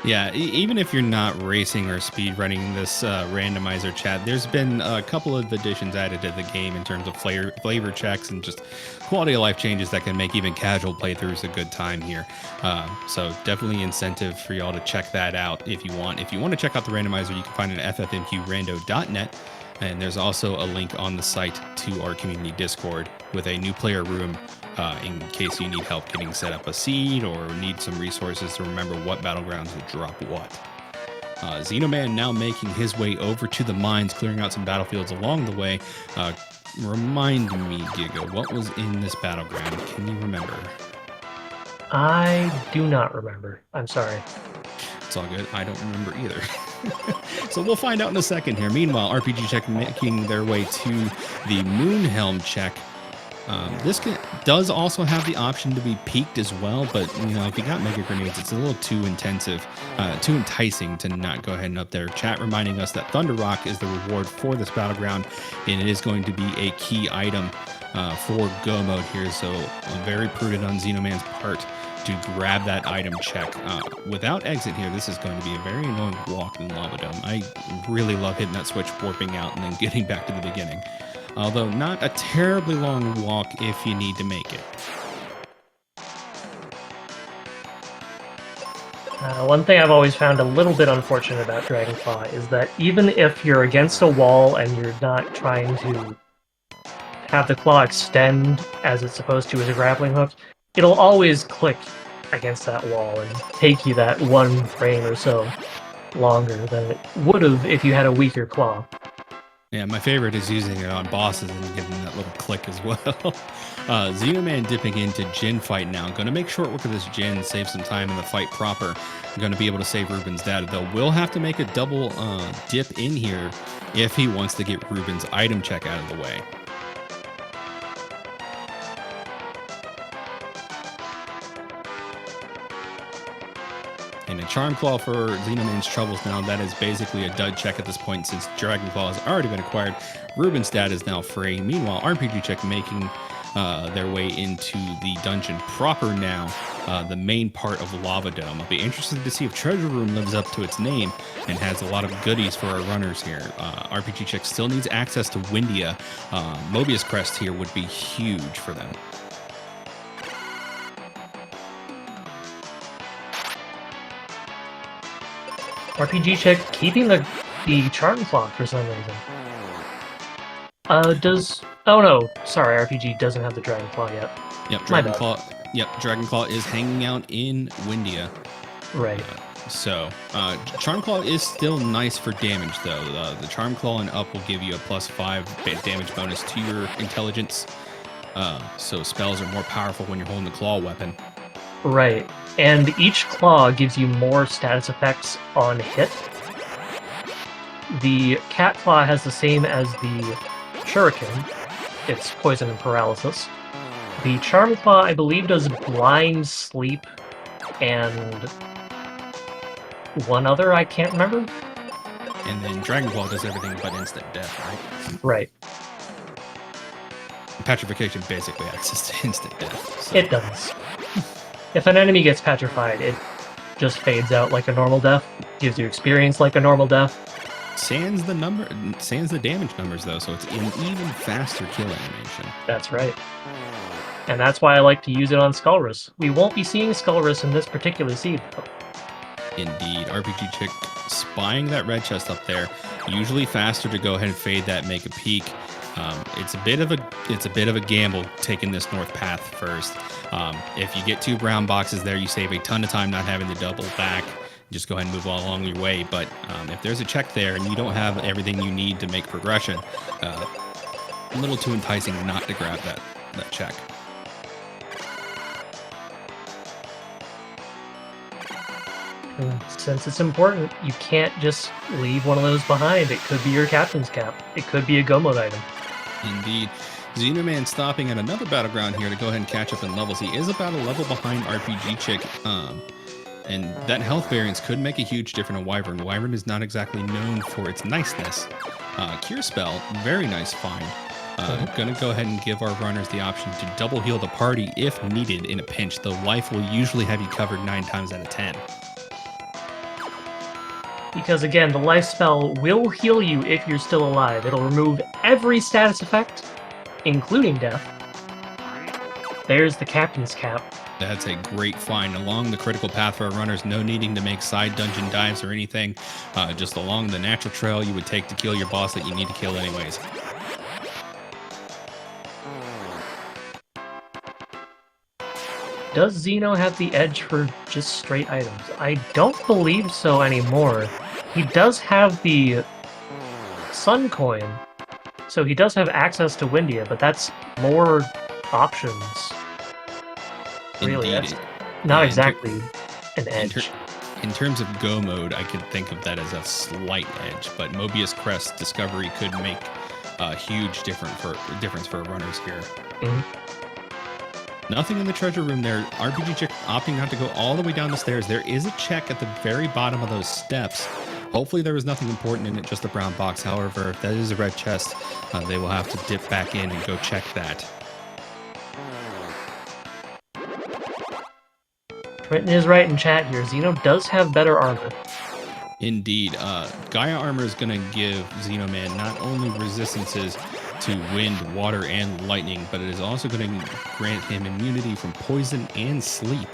Yeah, even if you're not racing or speed running this randomizer, chat, there's been a couple of additions added to the game in terms of flavor checks and just quality of life changes that can make even casual playthroughs a good time here. So definitely incentive for y'all to check that out if you want. If you want to check out the randomizer, you can find it at ffmqrando.net. And there's also a link on the site to our community Discord with a new player room in case you need help getting set up a seed or need some resources to remember what battlegrounds will drop what. Xenoman now making his way over to the mines, clearing out some battlefields along the way. Remind me, Giga, what was in this battleground? Can you remember? I do not remember. I'm sorry. It's all good. I don't remember either. So we'll find out in a second here. Meanwhile, RPG Check making their way to the Moonhelm check. This does also have the option to be peaked as well, but if you got Mega Grenades, it's a little too intensive, too enticing to not go ahead and up there. Chat reminding us that Thunder Rock is the reward for this battleground, and it is going to be a key item for Go mode here, so very prudent on Xenoman's part to grab that item check. Without exit here, this is going to be a very annoying walk in Lava Dome. I really love hitting that switch, warping out, and then getting back to the beginning. Although not a terribly long walk if you need to make it. One thing I've always found a little bit unfortunate about Dragonclaw is that even if you're against a wall and you're not trying to have the claw extend as it's supposed to as a grappling hook, it'll always click against that wall and take you that 1 frame or so longer than it would have if you had a weaker claw. Yeah, my favorite is using it on bosses and getting that little click as well. Xenoman dipping into Jin fight now. Going to make short work of this Jin, save some time in the fight proper. Going to be able to save Ruben's data, though. Will have to make a double dip in here if he wants to get Ruben's item check out of the way. And a Charm Claw for Xenoman's troubles now. That is basically a dud check at this point since Dragon Claw has already been acquired. Ruben's stat is now free. Meanwhile, RPG Check making their way into the dungeon proper now, the main part of Lava Dome. I'll be interested to see if Treasure Room lives up to its name and has a lot of goodies for our runners here. RPG Check still needs access to Windia. Mobius Crest here would be huge for them. RPG Check keeping the Charm Claw for some reason. Oh no, sorry, RPG doesn't have the Dragon Claw yet. Yep, Dragon Claw. Yep, Dragon Claw is hanging out in Windia. Right. So, Charm Claw is still nice for damage, though. The Charm Claw and up will give you a +5 damage bonus to your intelligence. So spells are more powerful when you're holding the claw weapon. Right. And each claw gives you more status effects on hit. The Cat Claw has the same as the Shuriken. It's poison and paralysis. The Charm Claw, I believe, does blind, sleep, and one other I can't remember. And then Dragon Claw does everything but instant death, right? Right. Petrification basically access to instant death. So. It does. If an enemy gets petrified, it just fades out like a normal death, gives you experience like a normal death. Sans the damage numbers, though, so it's an even faster kill animation. That's right. And that's why I like to use it on Skullrus. We won't be seeing Skullrus in this particular seed, though. Indeed. RPG Chick spying that red chest up there. Usually faster to go ahead and fade that, make a peek. It's a bit of a gamble taking this north path first. If you get 2 brown boxes there, you save a ton of time not having to double back. Just go ahead and move along your way. But if there's a check there and you don't have everything you need to make progression, a little too enticing not to grab that check. Since it's important, you can't just leave one of those behind. It could be your captain's cap. It could be a go mode item. Indeed. Xenoman stopping at another battleground here to go ahead and catch up in levels. He is about a level behind RPG Chick, and that health variance could make a huge difference in Wyvern. Wyvern is not exactly known for its niceness. Cure Spell, very nice find. Gonna go ahead and give our runners the option to double heal the party if needed in a pinch. The life will usually have you covered 9 times out of 10. Because again, the life spell will heal you if you're still alive. It'll remove every status effect, including death. There's the captain's cap. That's a great find along the critical path for our runners. No needing to make side dungeon dives or anything. Just along the natural trail you would take to kill your boss that you need to kill anyways. Does Xeno have the edge for just straight items? I don't believe so anymore. He does have the Sun Coin, so he does have access to Windia, but that's more options. Really, Indeed. that's not exactly an edge. In terms of go mode, I could think of that as a slight edge, but Mobius Crest Discovery could make a huge difference for runners here. Nothing in the treasure room there. RPG opting not to go all the way down the stairs. There is a check at the very bottom of those steps. Hopefully there was nothing important in it, just a brown box. However, if that is a red chest, they will have to dip back in and go check that. Trenton is right in chat here. Xeno does have better armor. Indeed. Gaia armor is going to give Xenoman not only resistances to wind, water, and lightning, but it is also going to grant him immunity from poison and sleep.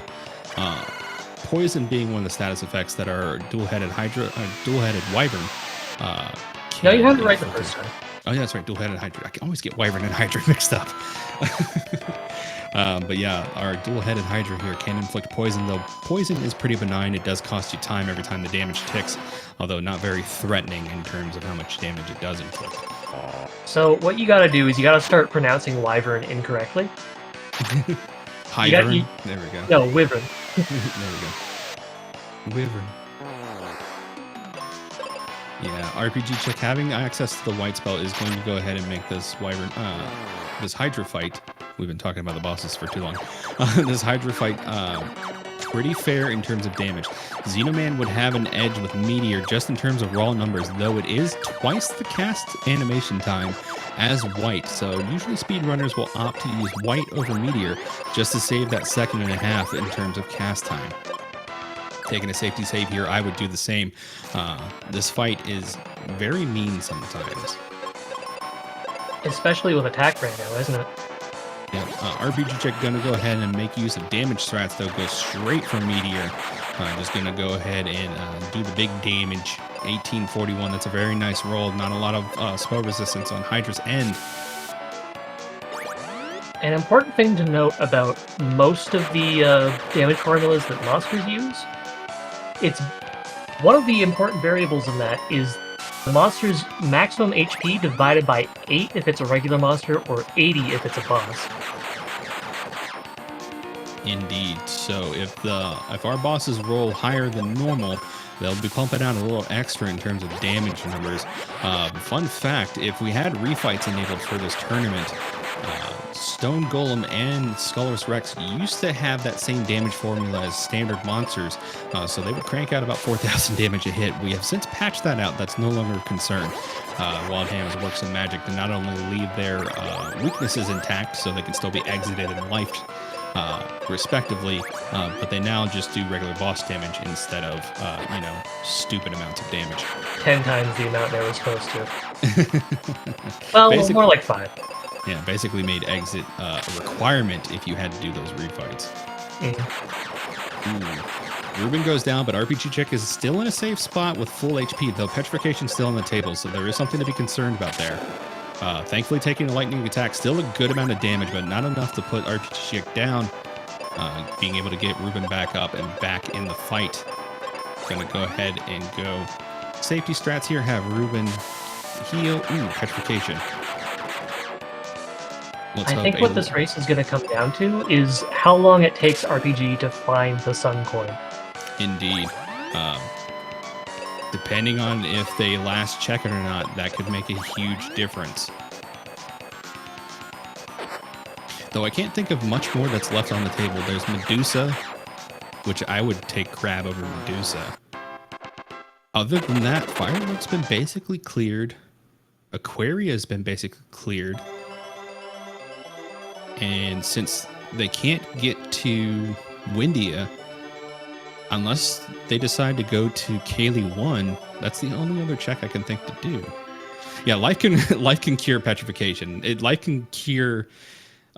Poison being one of the status effects that are dual-headed wyvern. No, you had it right the first time. Oh yeah, that's right, dual-headed hydra. I can always get wyvern and hydra mixed up. But yeah, our dual-headed hydra here can inflict poison, though poison is pretty benign. It does cost you time every time the damage ticks, although not very threatening in terms of how much damage it does inflict. So what you gotta do is you gotta start pronouncing wyvern incorrectly. Wyvern? There we go. No, wyvern. There we go. Wyvern. Yeah, RPGchick having access to the white spell is going to go ahead and make this wyvern, this hydra fight. We've been talking about the bosses for too long. This hydra fight, pretty fair in terms of damage. Xenoman would have an edge with Meteor just in terms of raw numbers, though it is twice the cast animation time as white. So usually speedrunners will opt to use white over Meteor just to save that 1.5 seconds in terms of cast time. Taking a safety save here, I would do the same. This fight is very mean sometimes. Especially with attack right now, isn't it? Yeah, RPGchick gonna go ahead and make use of damage strats, though. Go straight for Meteor. Just gonna go ahead and do the big damage. 1841, that's a very nice roll. Not a lot of spell resistance on Hydra's end. An important thing to note about most of the damage formulas that monsters use, it's one of the important variables in that is the monster's maximum HP divided by 8 if it's a regular monster, or 80 if it's a boss. Indeed. So if our bosses roll higher than normal, they'll be pumping out a little extra in terms of damage numbers. Fun fact, if we had refights enabled for this tournament, Stone Golem and Skullus Rex used to have that same damage formula as standard monsters, so they would crank out about 4,000 damage a hit. We have since patched that out. That's no longer a concern. Wild Hams work some magic to not only leave their weaknesses intact so they can still be exited and lifed respectively, but they now just do regular boss damage instead of, stupid amounts of damage. 10 times the amount they were supposed to. Well, basically, more like 5. Yeah, basically made exit a requirement if you had to do those refights. Ruben goes down, but RPGchick is still in a safe spot with full HP, though Petrification's still on the table, so there is something to be concerned about there. Thankfully, taking a lightning attack, still a good amount of damage, but not enough to put RPGchick down. Being able to get Ruben back up and back in the fight. Gonna go ahead and go. Safety strats here have Ruben heal. Petrification. I think what this race is going to come down to is how long it takes RPG to find the Sun Coin. Indeed. Depending on if they last check it or not, that could make a huge difference. Though I can't think of much more that's left on the table. There's Medusa, which I would take Crab over Medusa. Other than that, Firework's been basically cleared. Aquaria's been basically cleared. And since they can't get to Windia, unless they decide to go to Kaylee 1, that's the only other check I can think to do. Yeah, life can cure petrification. Life can cure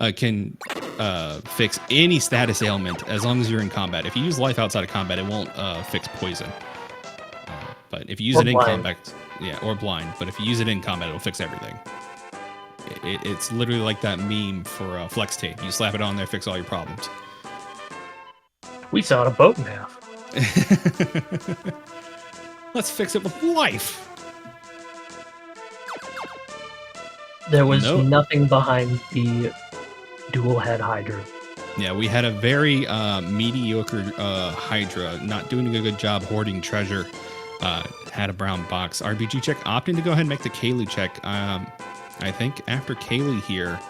fix any status ailment as long as you're in combat. If you use life outside of combat, it won't fix poison. But if you use it in combat, or blind. But if you use it in combat, it'll fix everything. It's literally like that meme for flex tape. You slap it on there, fix all your problems. We sawed a boat in half. Let's fix it with life. There was nothing behind the dual head Hydra. Yeah, we had a very mediocre Hydra, not doing a good job hoarding treasure. Had a brown box. RPG check opting to go ahead and make the Kaylee check. I think after Kaylee here,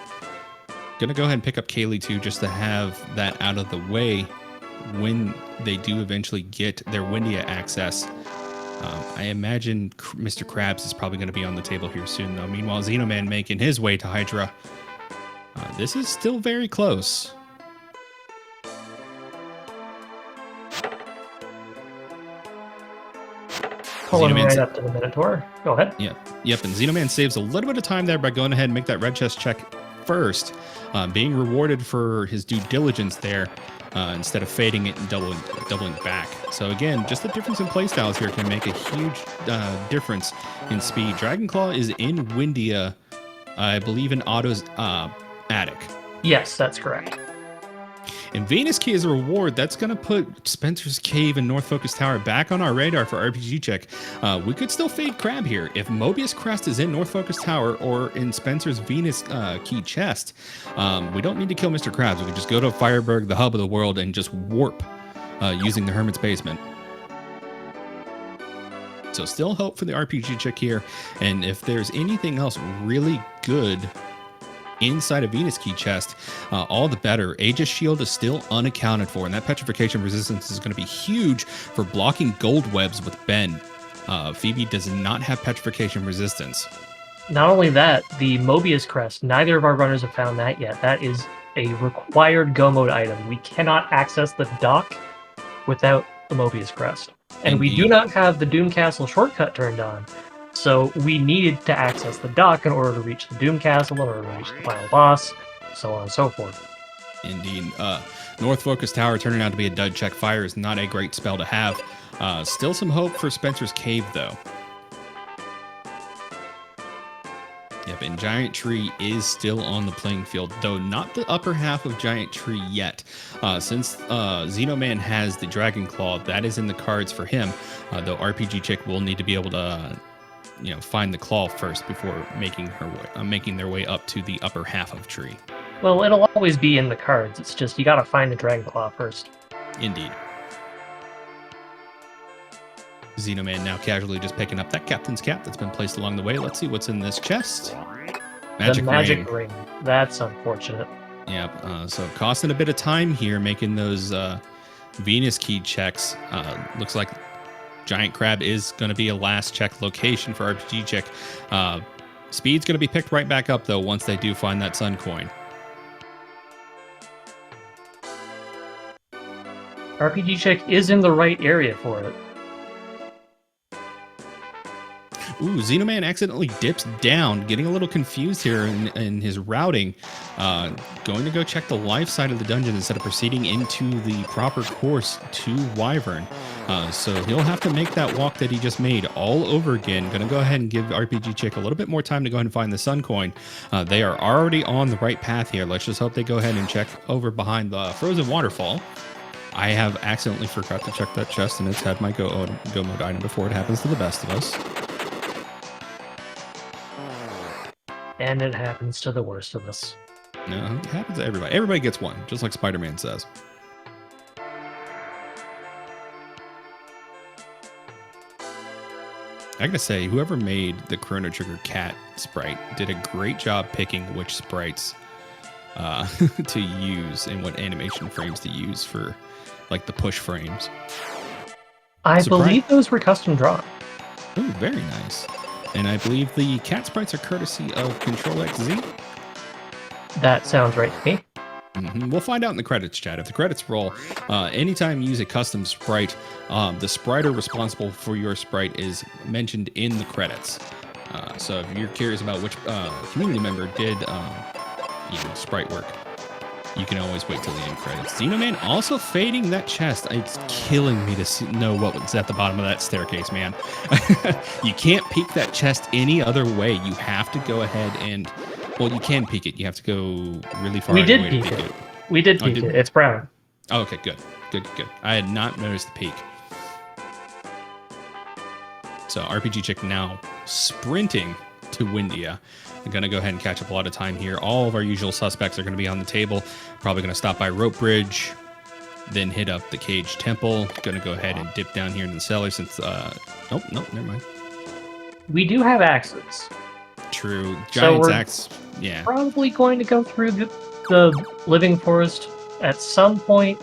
gonna go ahead and pick up Kaylee too, just to have that out of the way when they do eventually get their Windia access. I imagine Mr. Krabs is probably going to be on the table here soon, though. Meanwhile, Xenoman making his way to Hydra. This is still very close. Pulling right up to the Minotaur. Go ahead. Yep. And Xenoman saves a little bit of time there by going ahead and make that red chest check first, being rewarded for his due diligence there instead of fading it and doubling back. So again, just the difference in playstyles here can make a huge difference in speed. Dragonclaw is in Windia, I believe in Otto's attic. Yes, that's correct. And Venus Key as a reward, that's going to put Spencer's Cave and North Focus Tower back on our radar for RPG check. We could still fade Crab here. If Mobius Crest is in North Focus Tower or in Spencer's Venus Key chest, we don't need to kill Mr. Krabs. We could just go to Fireburg, the hub of the world, and just warp using the Hermit's Basement. So still hope for the RPG check here. And if there's anything else really good inside a Venus Key chest, all the better. Aegis Shield is still unaccounted for, and that petrification resistance is going to be huge for blocking gold webs with Ben. Phoebe does not have petrification resistance. Not only that, the Mobius Crest, neither of our runners have found that yet. That is a required Go mode item. We cannot access the dock without the Mobius Crest. And we do not have the Doom Castle shortcut turned on. So we needed to access the dock in order to reach the Doom Castle, in order to reach the final boss, so on and so forth. Indeed. North Focus Tower turning out to be a dud check. Fire is not a great spell to have. Still some hope for Spencer's Cave, though. Yep, and Giant Tree is still on the playing field, though not the upper half of Giant Tree yet. Since Xenoman has the Dragon Claw, that is in the cards for him, though RPG Chick will need to be able to find the claw first before making their way up to the upper half of Tree. Well, it'll always be in the cards. It's just you got to find the Dragon Claw first. Indeed. Xenoman now casually just picking up that captain's cap that's been placed along the way. Let's see what's in this chest. Magic ring. That's unfortunate. Yep. So costing a bit of time here making those Venus Key checks. Looks like Giant Crab is going to be a last check location for RPG check. Speed's going to be picked right back up, though, once they do find that Sun Coin. RPG check is in the right area for it. Ooh, Xenoman accidentally dips down, getting a little confused here in his routing. Going to go check the life side of the dungeon instead of proceeding into the proper course to Wyvern. So he'll have to make that walk that he just made all over again. Going to go ahead and give RPG Chick a little bit more time to go ahead and find the Sun Coin. They are already on the right path here. Let's just hope they go ahead and check over behind the Frozen Waterfall. I have accidentally forgot to check that chest, and it's had my go mode item before. It happens to the best of us. And it happens to the worst of us. No, it happens to everybody. Everybody gets one, just like Spider-Man says. I gotta say, whoever made the Chrono Trigger cat sprite did a great job picking which sprites to use and what animation frames to use for, like, the push frames. I believe those were custom drawn. Ooh, very nice. And I believe the cat sprites are courtesy of Control-XZ. That sounds right to me. Mm-hmm. We'll find out in the credits, chat. If the credits roll, anytime you use a custom sprite, the spriter responsible for your sprite is mentioned in the credits. So if you're curious about which community member did sprite work, you can always wait till the end credits. Xenoman also fading that chest. It's killing me to know what was at the bottom of that staircase, man. You can't peek that chest any other way. You have to go ahead and... Well, you can peek it. You have to go really far. We did peek it. We did peek it. It's brown. Oh, okay, good. Good. I had not noticed the peak. So RPG Chick now sprinting to Windia. I'm going to go ahead and catch up a lot of time here. All of our usual suspects are going to be on the table. Probably going to stop by Rope Bridge, then hit up the Cage Temple. Going to go ahead and dip down here in the cellar since... nope, never mind. We do have axes. True. Giant's we're axe, yeah. Probably going to go through the Living Forest at some point.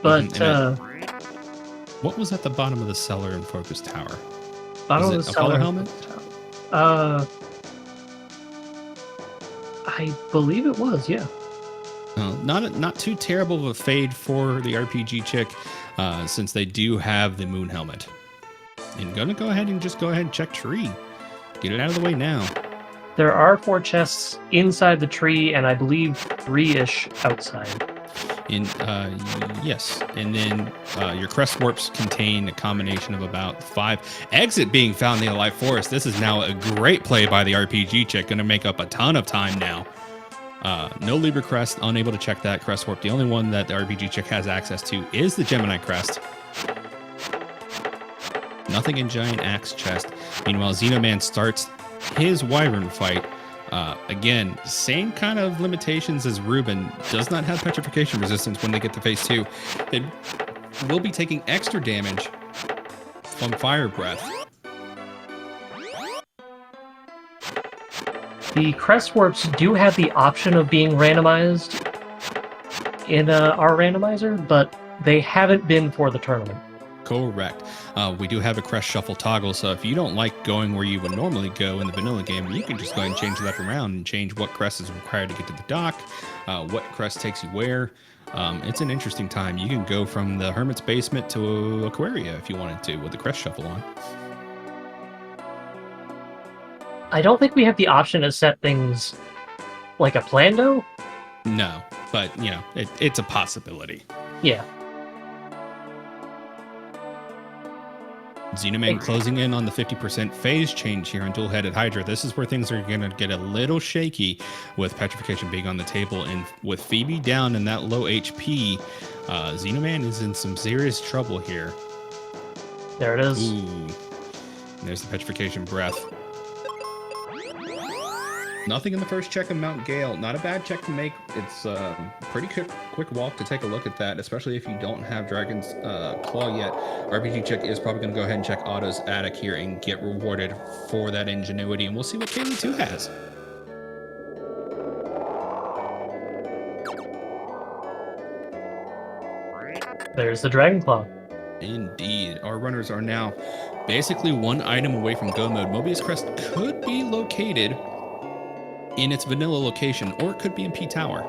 But, what was at the bottom of the cellar in Focus Tower? Bottom Was of it the a cellar. color helmet? I believe it was, yeah. Not too terrible of a fade for the RPG chick, since they do have the moon helmet. And gonna go ahead and check tree. Get it out of the way now. There are 4 chests inside the tree, and I believe 3-ish outside. Yes, and then your crest warps contain a combination of about 5. Exit being found in the Alive Forest. This is now a great play by the RPG chick. Going to make up a ton of time now. No Libra crest, unable to check that crest warp. The only one that the RPG chick has access to is the Gemini crest. Nothing in Giant Axe chest. Meanwhile, Xenoman starts his Wyvern fight. Again, same kind of limitations as Ruben. Does not have petrification resistance when they get to phase 2. It will be taking extra damage from Fire Breath. The crest warps do have the option of being randomized in our randomizer, but they haven't been for the tournament. Correct. We do have a crest shuffle toggle, so if you don't like going where you would normally go in the vanilla game, you can just go ahead and change that around and change what crest is required to get to the dock, what crest takes you where. It's an interesting time. You can go from the Hermit's Basement to Aquaria if you wanted to with the crest shuffle on. I don't think we have the option to set things like a Plando. No, but, you know, it's a possibility. Yeah. Xenoman closing in on the 50% phase change here on Dual-Headed Hydra. This is where things are going to get a little shaky with Petrification being on the table. And with Phoebe down and that low HP, Xenoman is in some serious trouble here. There it is. Ooh. And there's the Petrification Breath. Nothing in the first check of Mount Gale. Not a bad check to make. It's a pretty quick walk to take a look at that, especially if you don't have Dragon's Claw yet. RPG Check is probably going to go ahead and check Otto's Attic here and get rewarded for that ingenuity. And we'll see what Kaylee 2 has. There's the Dragon Claw. Indeed. Our runners are now basically one item away from go mode. Mobius Crest could be located in its vanilla location, or it could be in P Tower.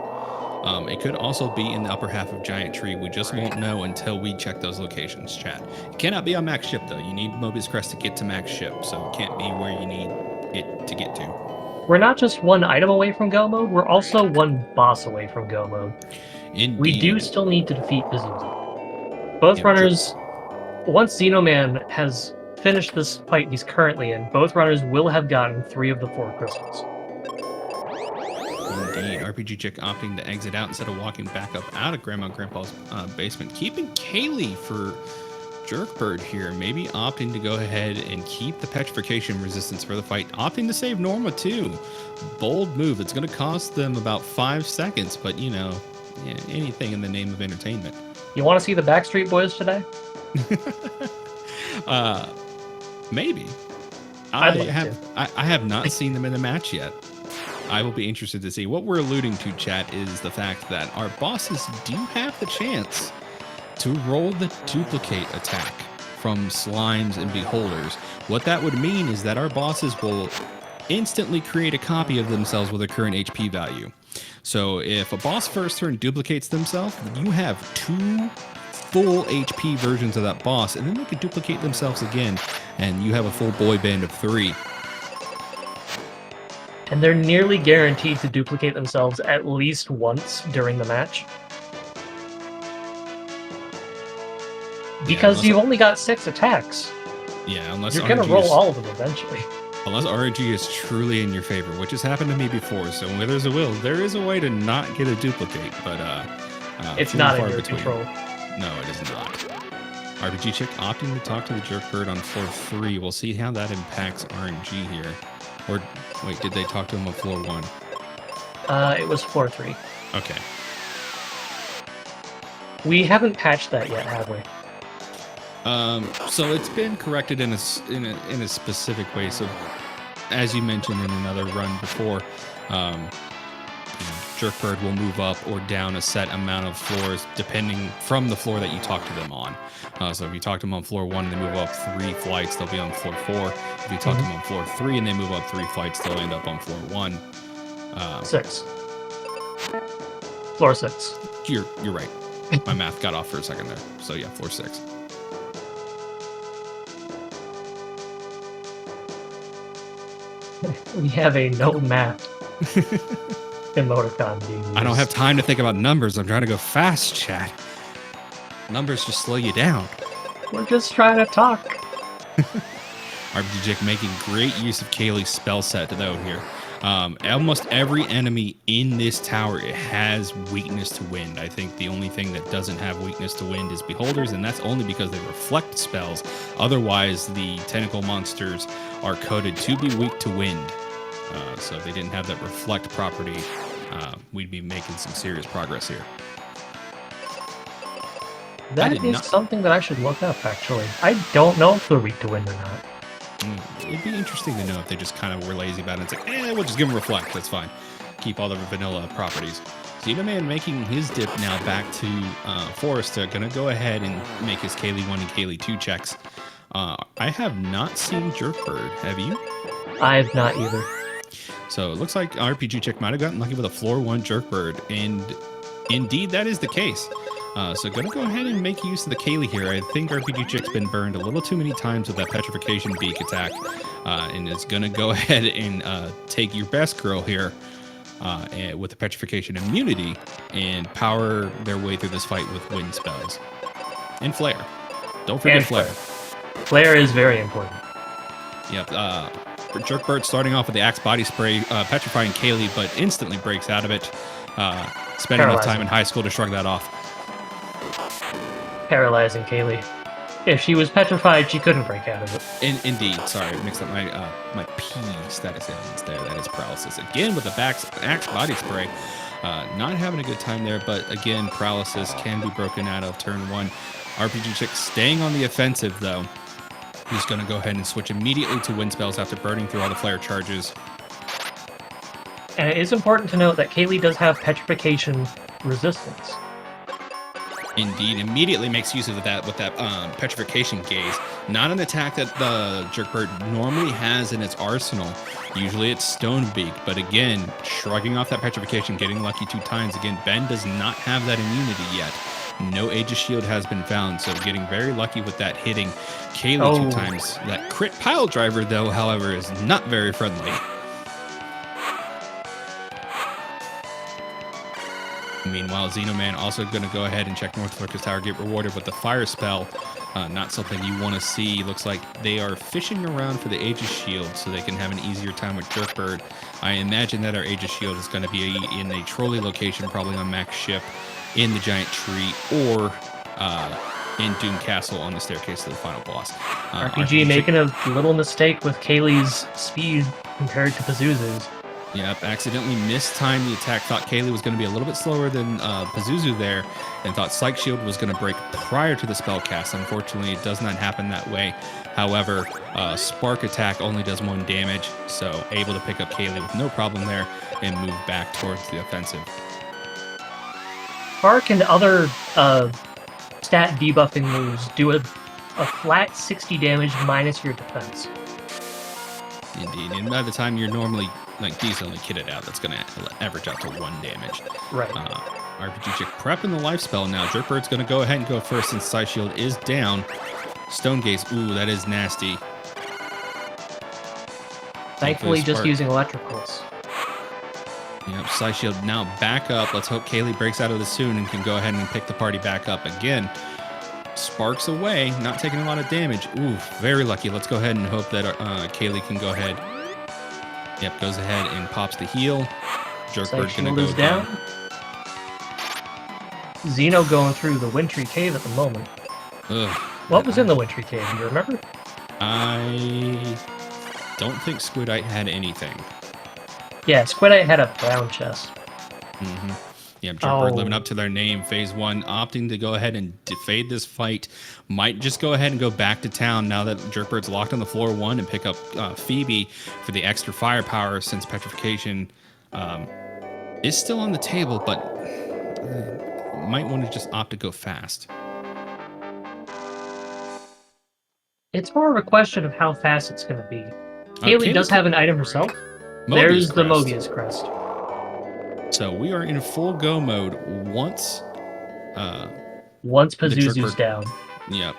It could also be in the upper half of Giant Tree. We just won't know until we check those locations, chat. It cannot be on max ship, though. You need Mobius Crest to get to max ship, so it can't be where you need it to get to. We're not just one item away from go mode, we're also one boss away from go mode. Indeed. We do still need to defeat Pazuzu. Both runners, once Xenoman has finished this fight he's currently in, both runners will have gotten 3 of the 4 crystals. Indeed. RPG Chick opting to exit out instead of walking back up out of Grandma and Grandpa's basement. Keeping Kaylee for Jerkbird here. Maybe opting to go ahead and keep the petrification resistance for the fight. Opting to save Norma too. Bold move. It's going to cost them about 5 seconds, but you know, yeah, anything in the name of entertainment. You want to see the Backstreet Boys today? Maybe. I have not seen them in a match yet. I will be interested to see. What we're alluding to, chat, is the fact that our bosses do have the chance to roll the duplicate attack from slimes and beholders. What that would mean is that our bosses will instantly create a copy of themselves with a current HP value. So if a boss first turn duplicates themselves, you have 2 full HP versions of that boss, and then they can duplicate themselves again, and you have a full boy band of 3. And they're nearly guaranteed to duplicate themselves at least once during the match. Because you've only got 6 attacks. Yeah, unless you're going to roll all of them eventually. Unless RNG is truly in your favor, which has happened to me before. So where there's a will, there is a way to not get a duplicate. But it's not in your control. No, it is not. RPG Chick opting to talk to the Jerkbird on floor 3. We'll see how that impacts RNG here. Or wait, did they talk to him on floor 1? It was floor 3. Okay. We haven't patched that yet, have we? So it's been corrected in a specific way. So as you mentioned in another run before, Jerkbird will move up or down a set amount of floors depending from the floor that you talk to them on. So if you talk to them on floor 1 and they move up 3 flights, they'll be on floor 4. If you talk to them on floor 3 and they move up 3 flights, they'll end up on floor 1. 6. Floor 6. You're right. My math got off for a second there. So yeah, floor 6. We have a no math emoticon being used. I don't have time to think about numbers. I'm trying to go fast, chat. Numbers just slow you down. We're just trying to talk. RPGchick making great use of Kaylee's spell set though here. Almost every enemy in this tower has weakness to wind. I think the only thing that doesn't have weakness to wind is beholders, and that's only because they reflect spells. Otherwise, the tentacle monsters are coded to be weak to wind. So if they didn't have that reflect property, we'd be making some serious progress here. That is something that I should look up, actually. I don't know if they're weak to wind or not. It'd be interesting to know if they just kind of were lazy about it. It's like, we'll just give them reflect. That's fine. Keep all the vanilla properties. Xenoman making his dip now back to Forrester. Going to go ahead and make his Kaylee 1 and Kaylee 2 checks. I have not seen Jerkbird. Have you? I have not either. So it looks like RPGchick might have gotten lucky with a floor 1 Jerkbird. And indeed, that is the case. So going to go ahead and make use of the Kaylee here. I think RPGchick's been burned a little too many times with that Petrification Beak attack. And is going to go ahead and take your best girl here with the Petrification Immunity and power their way through this fight with wind spells. And Flare. Don't forget Flare. Flare is very important. Yep. Jerkbird starting off with the Axe Body Spray, petrifying Kaylee, but instantly breaks out of it. Spending enough time in high school to shrug that off. Paralyzing Kaylee. If she was petrified, she couldn't break out of it. Indeed. Sorry, I mixed up my P status ailments there. That is paralysis. Again with the Axe Body Spray. Not having a good time there, but again, paralysis can be broken out of turn 1. RPGchick staying on the offensive, though. He's going to go ahead and switch immediately to wind spells after burning through all the flare charges. And it is important to note that Kaylee does have petrification resistance. Indeed, immediately makes use of that with that petrification gaze. Not an attack that the Jerkbird normally has in its arsenal. Usually it's Stone Beak, but again, shrugging off that petrification, getting lucky 2 times. Again, Ben does not have that immunity yet. No Aegis Shield has been found, so getting very lucky with that hitting Kaylee 2 times. That crit pile driver, though, however, is not very friendly. Meanwhile, Xenoman also going to go ahead and check North Fortress Tower, get rewarded with the fire spell. Not something you want to see. Looks like they are fishing around for the Aegis Shield so they can have an easier time with Jerkbird. I imagine that our Aegis Shield is going to be in a trolley location, probably on Mac's ship, in the giant tree, or in Doom Castle on the staircase to the final boss. RPG making a little mistake with Kaylee's speed compared to Pazuzu's. Yep, accidentally mistimed the attack. Thought Kaylee was going to be a little bit slower than Pazuzu there, and thought Psych Shield was going to break prior to the spell cast. Unfortunately, it does not happen that way. However, Spark Attack only does 1 damage, so able to pick up Kaylee with no problem there and move back towards the offensive. Spark and other stat debuffing moves do a flat 60 damage minus your defense. Indeed, and by the time you're normally decently kitted out, that's going to average out to 1 damage. Right. RPGchick prepping the life spell now. Jerkbird's going to go ahead and go first since Side Shield is down. Stone Gaze, ooh, that is nasty. Thankfully, just using electricals. Yep, Side Shield now back up. Let's hope Kaylee breaks out of this soon and can go ahead and pick the party back up again. Sparks away, not taking a lot of damage. Ooh, very lucky. Let's go ahead and hope that Kaylee can go ahead. Yep, goes ahead and pops the heal. Jerkbird gonna go down. Xeno going through the Wintry Cave at the moment. Ugh. What was in the Wintry Cave? Do you remember? don't think Squidite had anything. Yeah, Squidite had a brown chest. Mm-hmm. Yeah, Jerkbird living up to their name. Phase 1 opting to go ahead and defade this fight. Might just go ahead and go back to town now that Jerkbird's locked on the floor 1 and pick up Phoebe for the extra firepower since Petrification is still on the table, but might want to just opt to go fast. It's more of a question of how fast it's going to be. Kaylee does have an item herself. There's the Mobius Crest. So we are in full go mode once Pazuzu's down. Yep.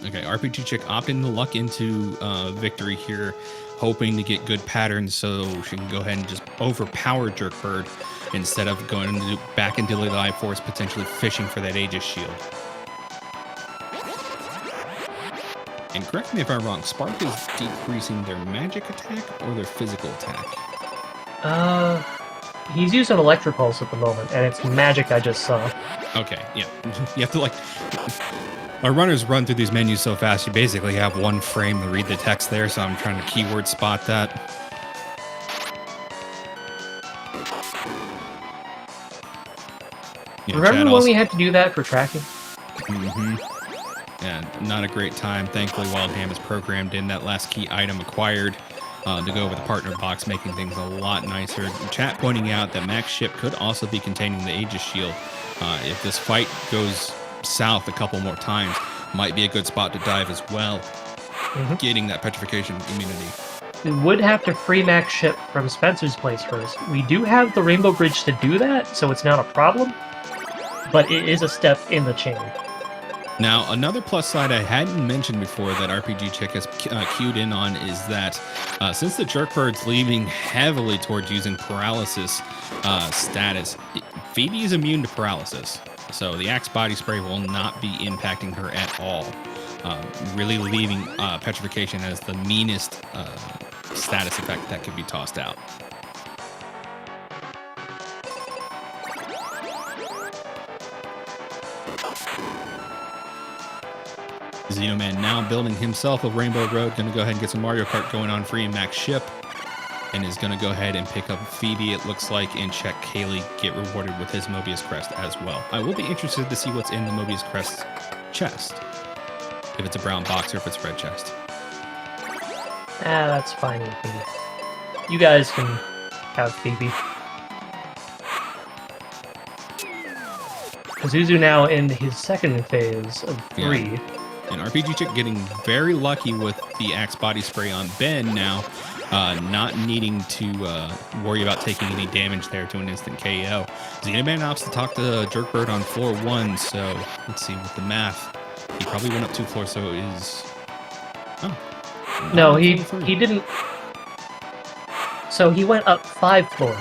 Okay, RPG Chick opting to luck into victory here, hoping to get good patterns so she can go ahead and just overpower Jerkbird instead of going back into the Life Force, potentially fishing for that Aegis Shield. And correct me if I'm wrong, Spark is decreasing their magic attack or their physical attack? He's using Electro Pulse at the moment, and it's magic I just saw. Okay, yeah. You have to, like... Our runners run through these menus so fast, you basically have one frame to read the text there, so I'm trying to keyword spot that. Yeah, remember when we had to do that for tracking? Mm-hmm. Yeah, not a great time. Thankfully, Wildham is programmed in that last key item acquired to go over the partner box, making things a lot nicer. Chat pointing out that Max Ship could also be containing the Aegis Shield. If this fight goes south a couple more times, might be a good spot to dive as well, getting that Petrification immunity. We would have to free Max Ship from Spencer's place first. We do have the Rainbow Bridge to do that, so it's not a problem, but it is a step in the chain. Now, another plus side I hadn't mentioned before that RPG Chick has cued in on is that since the Jerkbird's leaning heavily towards using paralysis status, Phoebe is immune to paralysis. So the Axe Body Spray will not be impacting her at all, really leaving Petrification as the meanest status effect that could be tossed out. Xenoman now building himself a Rainbow Road, going to go ahead and get some Mario Kart going on free and Max Ship, and is going to go ahead and pick up Phoebe, it looks like, and check Kaylee get rewarded with his Mobius Crest as well. I will be interested to see what's in the Mobius Crest chest, if it's a brown box or if it's a red chest. That's fine with me. You guys can have Phoebe. Pazuzu now in his second phase of 3. Yeah. And RPG Chick getting very lucky with the Axe Body Spray on Ben now, not needing to worry about taking any damage there to an instant KO. Xenoman opts to talk to Jerkbird on floor 1, so let's see with the math. He probably went up 2 floors, so it is... Oh. No, he didn't... So he went up 5 floors.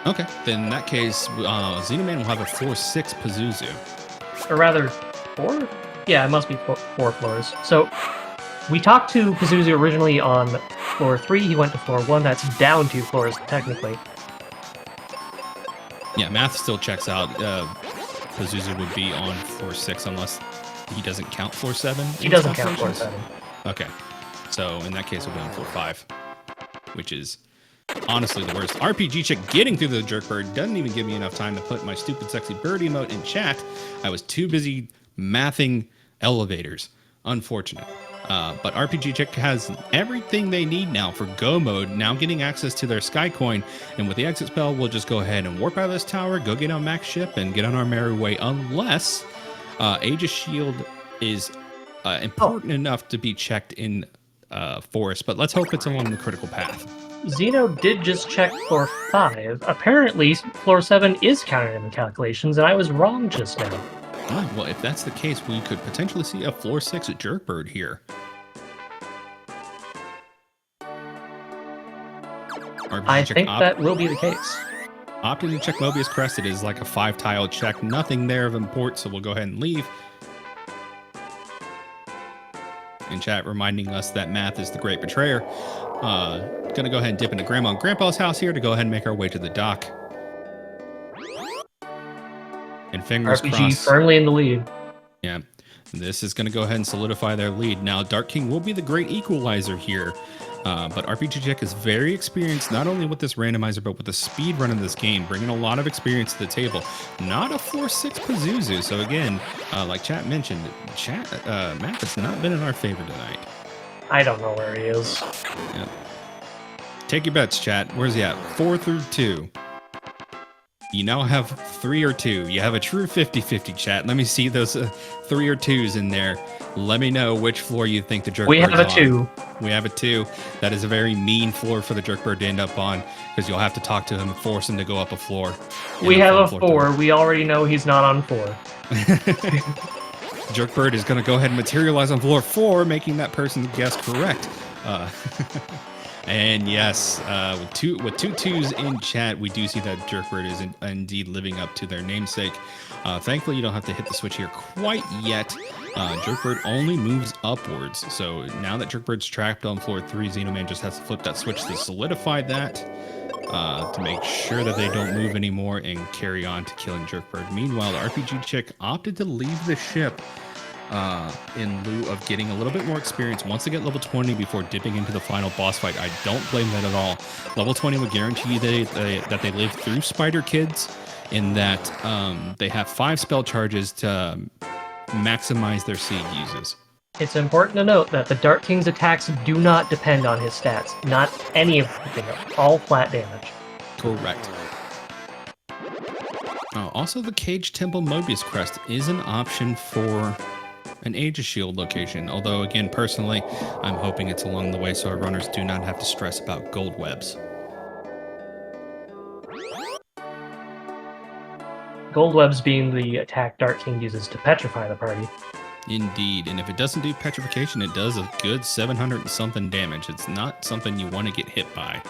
Okay, then in that case, Xenoman will have a floor 6 Pazuzu. Or rather, 4? Yeah, it must be 4 floors. So we talked to Pazuzu originally on floor 3. He went to floor 1. That's down 2 floors, technically. Yeah, math still checks out. Pazuzu would be on floor 6 unless he doesn't count floor 7. He doesn't count floor 7. Okay, so in that case, he'll be on floor 5, which is honestly the worst. RPG Chick getting through the Jerkbird doesn't even give me enough time to put my stupid sexy bird emote in chat. I was too busy mathing elevators. Unfortunate. But RPG Chick has everything they need now for go mode, now getting access to their Sky Coin, and with the exit spell, we'll just go ahead and warp out of this tower, go get on Max Ship, and get on our merry way, unless Aegis Shield is important enough to be checked in Forest, but let's hope it's along the critical path. Xeno did just check floor 5. Apparently, floor 7 is counted in the calculations, and I was wrong just now. Oh, well, if that's the case, we could potentially see a floor 6 Jerkbird here. I think that will be the case. Opting to check Mobius Crest. It is like a 5-tile check. Nothing there of import, so we'll go ahead and leave. In chat reminding us that math is the great betrayer. Gonna go ahead and dip into Grandma and Grandpa's house here to go ahead and make our way to the dock. And fingers RPG crossed. firmly in the lead. Yeah. This is going to go ahead and solidify their lead. Now, Dark King will be the great equalizer here. But RPG is very experienced, not only with this randomizer, but with the speed run of this game, bringing a lot of experience to the table. Not a 4-6 Pazuzu. So again, like chat mentioned, Matt has not been in our favor tonight. I don't know where he is. Yep. Take your bets, chat. Where's he at? 4 through 2. You now have 3 or 2. You have a true 50-50, chat. Let me see those 3 or 2s in there. Let me know which floor you think the Jerkbird's on. We have a 2. We have a 2. That is a very mean floor for the Jerkbird to end up on, because you'll have to talk to him and force him to go up a floor. We have a 4. We already know he's not on 4. Jerkbird is going to go ahead and materialize on floor 4, making that person's guess correct. And yes, with two 2s in chat, we do see that Jerkbird is indeed living up to their namesake. Thankfully, you don't have to hit the switch here quite yet. Jerkbird only moves upwards. So now that Jerkbird's trapped on floor 3, xenoman just has to flip that switch to solidify that, to make sure that they don't move anymore and carry on to killing Jerkbird. Meanwhile, the RPG chick opted to leave the ship in lieu of getting a little bit more experience. Once they get level 20 before dipping into the final boss fight, I don't blame that at all. Level 20 would guarantee that they live through Spider Kids, in that they have 5 spell charges to maximize their seed uses. It's important to note that the Dark King's attacks do not depend on his stats. Not any of them. All flat damage. Correct. Also, the Cage Temple Mobius Crest is an option for an Aegis Shield location, although again, personally, I'm hoping it's along the way so our runners do not have to stress about gold webs. Gold webs being the attack Dark King uses to petrify the party. Indeed, and if it doesn't do petrification, it does a good 700 and something damage. It's not something you want to get hit by.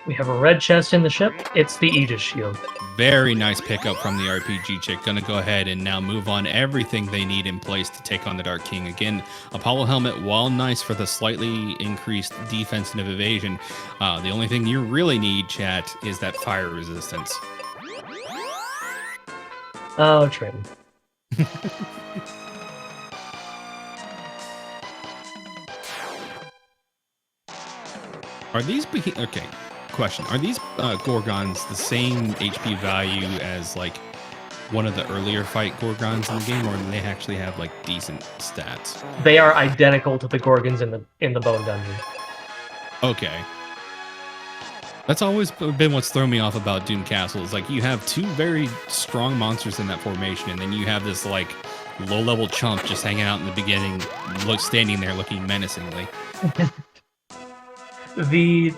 We have a red chest in the ship. It's the Aegis Shield. Very nice pickup from the RPG chick. Gonna go ahead and now move on everything they need in place to take on the Dark King. Again, Apollo Helmet, while nice for the slightly increased defense and evasion, the only thing you really need, chat, is that fire resistance. Oh, Trim. Are these... Okay. Question: are these Gorgons the same HP value as like one of the earlier fight Gorgons in the game, or do they actually have like decent stats? They are identical to the Gorgons in the Bone Dungeon. Okay, that's always been what's thrown me off about Doom Castle. Is like you have 2 very strong monsters in that formation, and then you have this like low-level chump just hanging out in the beginning, standing there looking menacingly. The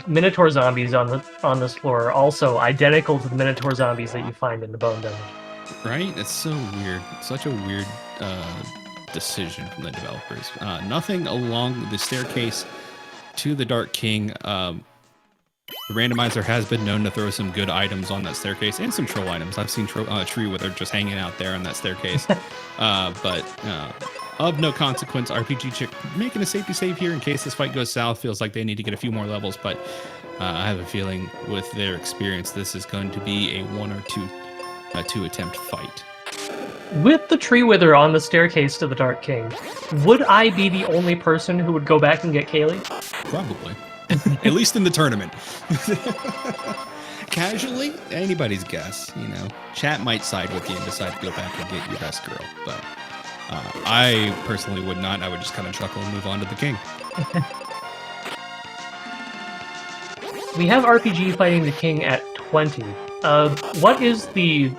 Minotaur zombies on this floor are also identical to the Minotaur zombies that you find in the Bone Dungeon. Right? It's so weird. Such a weird decision from the developers. Nothing along the staircase to the Dark King. The randomizer has been known to throw some good items on that staircase and some troll items. I've seen Tree Wither just hanging out there on that staircase. But of no consequence, RPG chick making a safety save here in case this fight goes south. Feels like they need to get a few more levels, but I have a feeling with their experience, this is going to be a 1 or 2 attempt fight. With the Tree Wither on the staircase to the Dark King, would I be the only person who would go back and get Kaylee? Probably. At least in the tournament. Casually, anybody's guess, you know. Chat might side with you and decide to go back and get your best girl, but I personally would not. I would just kind of chuckle and move on to the king. We have RPG fighting the king at 20. What is the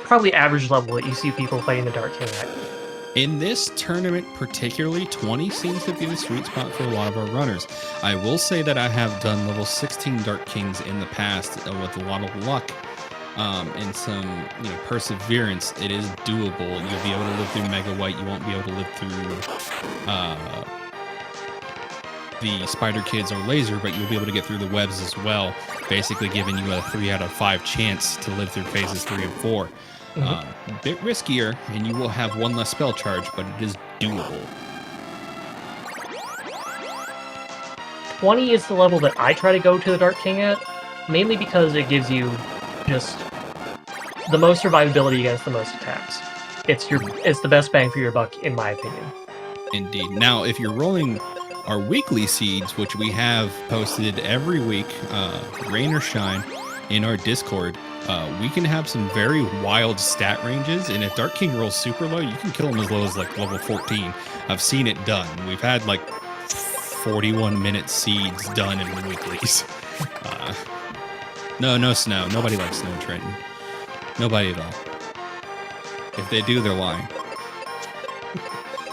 probably average level that you see people fighting the Dark King at? In this tournament particularly, 20 seems to be the sweet spot for a lot of our runners. I will say that I have done level 16 Dark Kings in the past with a lot of luck. And some, perseverance. It is doable. You'll be able to live through Mega White. You won't be able to live through the Spider Kids or Laser, but you'll be able to get through the webs as well, basically giving you a 3 out of 5 chance to live through phases 3 and 4. A bit riskier, and you will have 1 less spell charge, but it is doable. 20 is the level that I try to go to the Dark King at, mainly because it gives you just the most survivability against the most attacks. it's the best bang for your buck, in my opinion. Indeed. Now, if you're rolling our weekly seeds, which we have posted every week, rain or shine, in our Discord, we can have some very wild stat ranges. And if Dark King rolls super low, you can kill him as low as like level 14. I've seen it done. We've had like 41-minute seeds done in the weeklies. No snow. Nobody likes snow in Trenton. Nobody at all. If they do, they're lying.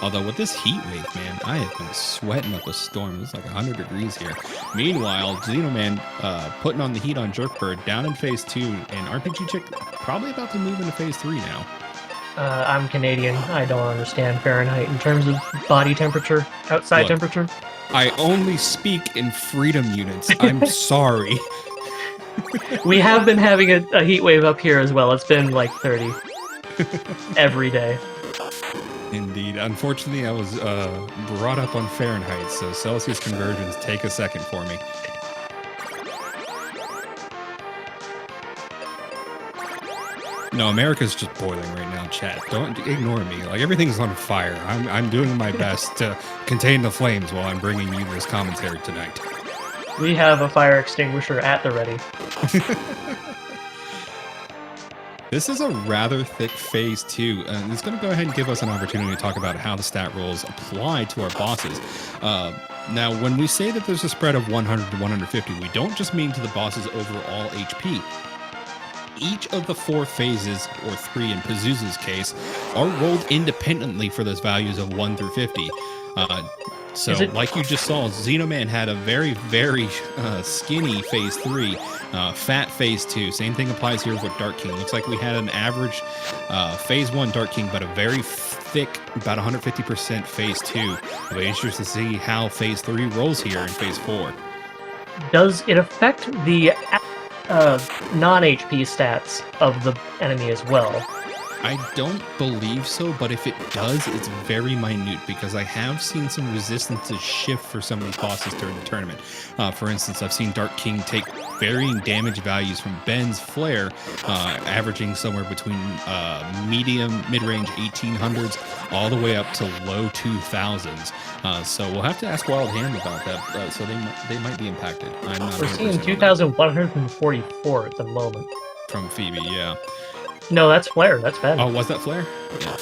Although with this heat wave, man, I have been sweating up a storm. It's like 100 degrees here. Meanwhile, Xenoman putting on the heat on Jerkbird down in phase 2, and rpgchick probably about to move into phase 3 now. I'm Canadian. I don't understand Fahrenheit in terms of body temperature, outside temperature. I only speak in freedom units. I'm sorry. We have been having a heat wave up here as well. It's been like 30 every day. Indeed. Unfortunately, I was brought up on Fahrenheit, so Celsius conversions take a second for me. No, America's just boiling right now, chat. Don't ignore me. Like, everything's on fire. I'm doing my best to contain the flames while I'm bringing you this commentary tonight. We have a fire extinguisher at the ready. This is a rather thick phase 2, and it's going to go ahead and give us an opportunity to talk about how the stat rolls apply to our bosses. Now, when we say that there's a spread of 100 to 150, we don't just mean to the boss's overall HP. Each of the 4 phases, or 3 in Pazuzu's case, are rolled independently for those values of 1 through 50. So, like you just saw, Xenoman had a very, very skinny phase 3, fat phase 2. Same thing applies here with Dark King. Looks like we had an average phase 1 Dark King, but a very thick, about 150% phase 2. I'll be interested to see how phase 3 rolls here in phase 4. Does it affect the non-HP stats of the enemy as well? I don't believe so, but if it does, it's very minute, because I have seen some resistances shift for some of these bosses during the tournament. For instance, I've seen Dark King take varying damage values from Ben's Flare, averaging somewhere between mid-range 1800s all the way up to low 2000s. So we'll have to ask Wild Hand about that. So they might be impacted. I'm not. We're seeing 2,144 at the moment. From Phoebe, yeah. No, that's Flare. That's Ben. Oh, was that Flare? Yeah.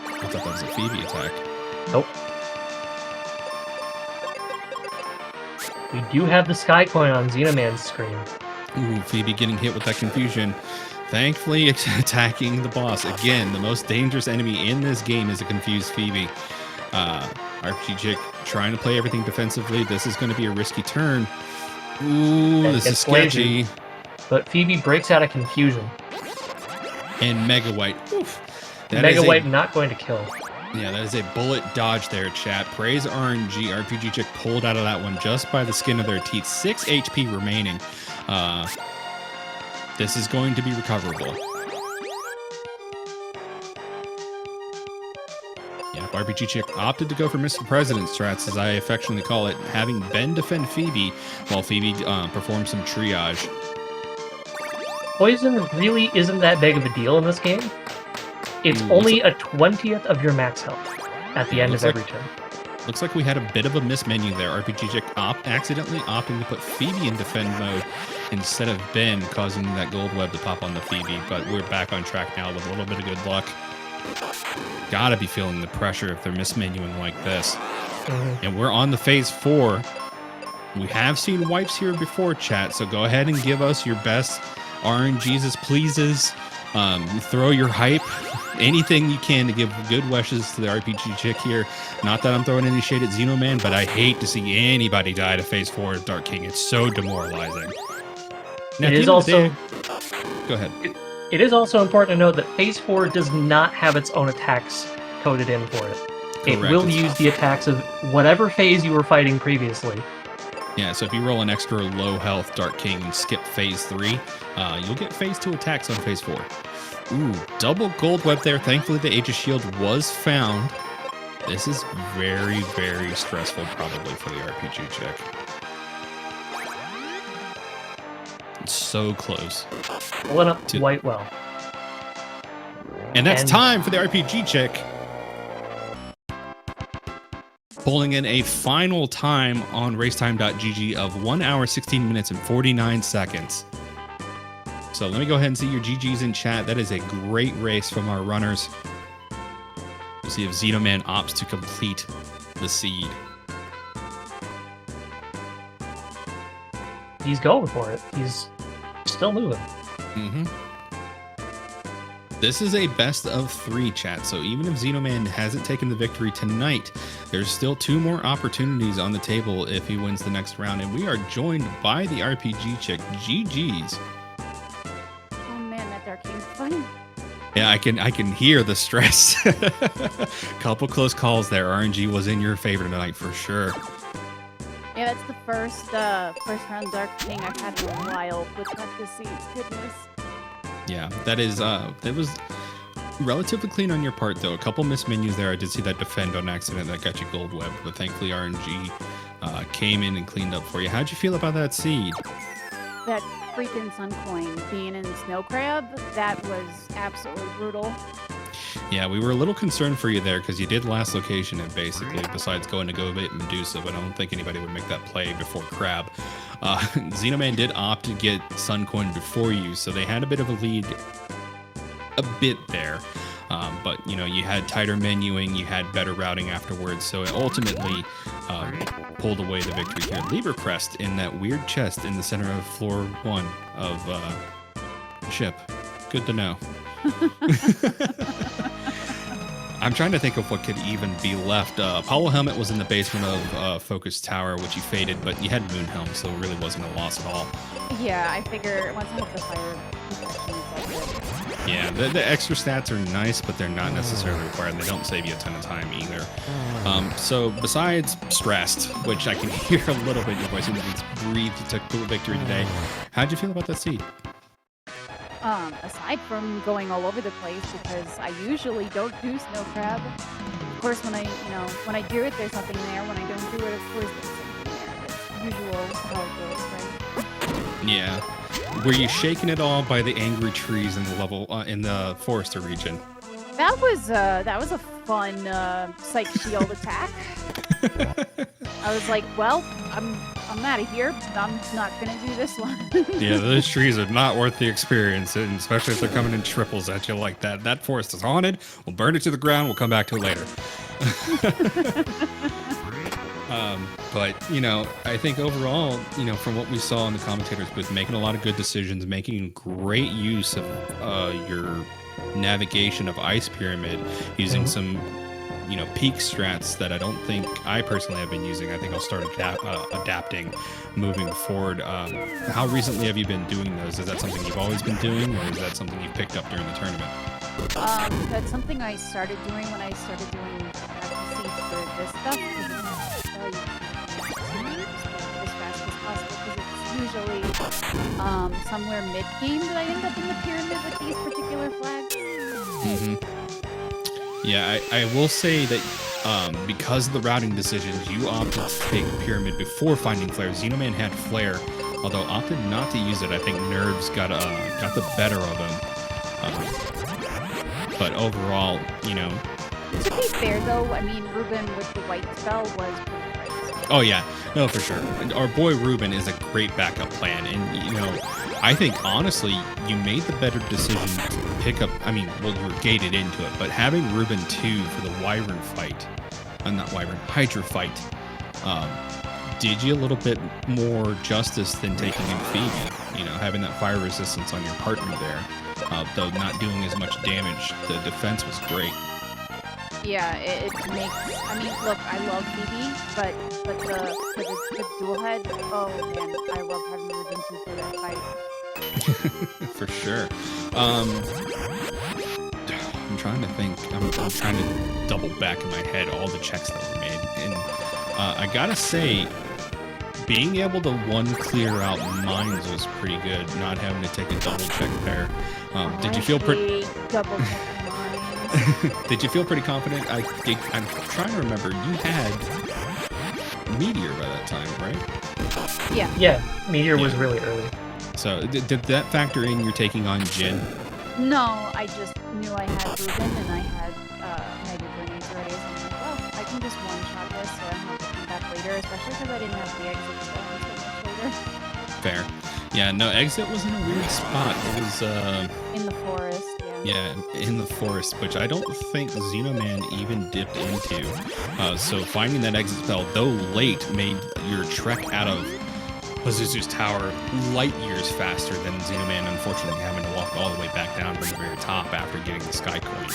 I thought that was a Phoebe attack. Nope. We do have the Sky Coin on Xenoman's screen. Ooh, Phoebe getting hit with that confusion. Thankfully, attacking the boss. Again, the most dangerous enemy in this game is a confused Phoebe. rpgchick trying to play everything defensively. This is going to be a risky turn. Ooh, this is sketchy. But Phoebe breaks out of confusion. And Mega White. Oof. Mega White not going to kill. Yeah, that is a bullet dodge there, chat. Praise RNG. rpgchick pulled out of that one just by the skin of their teeth. 6 HP remaining. This is going to be recoverable. Yeah, rpgchick opted to go for Mr. President strats, as I affectionately call it, having Ben defend Phoebe while Phoebe performs some triage. Poison really isn't that big of a deal in this game. It's only a 20th of your max health at the end of every turn. Looks like we had a bit of a mismenu there. rpgchick accidentally opting to put Phoebe in defend mode instead of Ben, causing that gold web to pop on the Phoebe. But we're back on track now with a little bit of good luck. Gotta be feeling the pressure if they're mismenuing like this. And we're on the phase 4. We have seen wipes here before, chat, so go ahead and give us your best RNGs pleases. Throw your hype, anything you can to give good wishes to the rpgchick here. Not that I'm throwing any shade at Xenoman, but I hate to see anybody die to phase 4 of Dark King. It's so demoralizing. Now, it is also... Go ahead. It is also important to note that phase 4 does not have its own attacks coded in for it. Correct. It will use the attacks of whatever phase you were fighting previously. Yeah, so if you roll an extra low health Dark King and skip phase 3, you'll get phase 2 attacks on phase 4. Ooh, double gold web there. Thankfully, the Aegis Shield was found. This is very, very stressful probably for the rpgchick. It's so close. Pulling up quite well. And that's time for the RPG check. Pulling in a final time on racetime.gg of 1 hour, 16 minutes, and 49 seconds. So let me go ahead and see your GGs in chat. That is a great race from our runners. We'll see if Xenoman opts to complete the seed. He's going for it. He's still moving. Mm-hmm. This is a best of 3 chat, so even if Xenoman hasn't taken the victory tonight, there's still 2 more opportunities on the table if he wins the next round, and we are joined by the RPG chick, GG's. Oh man, that Dark King's funny. Yeah, I can hear the stress. Couple close calls there. RNG was in your favor tonight for sure. Yeah, that's the first round Dark King I've had in a while with the seeds. Goodness. Yeah, that was relatively clean on your part, though. A couple missed menus there. I did see that defend on accident that got you gold web, but thankfully RNG came in and cleaned up for you. How'd you feel about that seed? That freaking Sun Coin being in Snow Crab, that was absolutely brutal. Yeah, we were a little concerned for you there because you did last location it basically, besides going to go bit Medusa, but I don't think anybody would make that play before Crab. Xenoman did opt to get Suncoin before you, so they had a bit of a lead a bit there. But, you know, you had tighter menuing, you had better routing afterwards, so it ultimately pulled away the victory here. Libra Crest in that weird chest in the center of floor 1 of the ship. Good to know. I'm trying to think of what could even be left. Apollo Helmet was in the basement of Focus Tower, which you faded, but you had Moonhelm, so it really wasn't a loss at all. Yeah, I figure once I have the fire. Yeah, the extra stats are nice, but they're not necessarily required. They don't save you a ton of time either. So besides stressed, which I can hear a little bit in your voice, it's breathed, you took the victory today. How'd you feel about that seed? Aside from going all over the place, because I usually don't do Snow Crab. Of course, when I do it, there's nothing there. When I don't do it, of course, there's something there. It's usual how it goes, right? Yeah. Were you shaken at all by the angry trees in the level in the Forester region? That was a fun psych shield attack. I was like, well, I'm out of here. I'm not gonna do this one. Yeah, those trees are not worth the experience, and especially if they're coming in triples at you like that. That forest is haunted. We'll burn it to the ground. We'll come back to it later. But, you know, I think overall, you know, from what we saw in the commentators booth, making a lot of good decisions, making great use of your navigation of Ice Pyramid, using some, you know, peak strats that I don't think I personally have been using. I think I'll start adapting moving forward. How recently have you been doing those? Is that something you've always been doing, or is that something you picked up during the tournament? That's something I started doing when I started doing seeds for this stuff. As fast as possible, because it's usually somewhere mid-game that I end up in the pyramid with these particular flags. Yeah, I will say that because of the routing decisions, you opted to take Pyramid before finding Flare. Xenoman had Flare, although opted not to use it. I think Nerves got the better of him. But overall, you know... To be fair, though, I mean, Ruben with the white spell was pretty great. Oh, yeah. No, for sure. Our boy Ruben is a great backup plan. And, you know, I think, honestly, you made the better decision to pick up... I mean, well, you were gated into it, but having Ruben 2 for the Wyvern fight... not Wyvern, Hydra fight... did you a little bit more justice than taking in Phoebe. You know, having that fire resistance on your partner there. Though not doing as much damage, the defense was great. Yeah, it makes... I mean, look, I love Phoebe, but the dual head, oh man, I love having Ruben 2 for that fight. For sure. I'm trying to think. I'm trying to double back in my head all the checks that were made. And I gotta say, being able to clear out mines was pretty good, not having to take a double check there. Did you feel pretty... double check mines. Did you feel pretty confident? I'm trying to remember. You had Meteor by that time, right? Yeah. Yeah, Meteor was really early. So did that factor in your taking on Jin? No, I just knew I had Ruben and I had Mega Grenades already, so I'm like, well, I can just one-shot this, so I don't have to come back later, especially because I didn't have the exit stuff until much later. Fair. Yeah, no, exit was in a weird spot. It was In the forest, yeah. yeah, in the forest, which I don't think Xenoman even dipped into. So finding that exit spell, though late, made your trek out of Pazuzu's tower light years faster than Xenoman, unfortunately, having to walk all the way back down to the very top after getting the sky coin.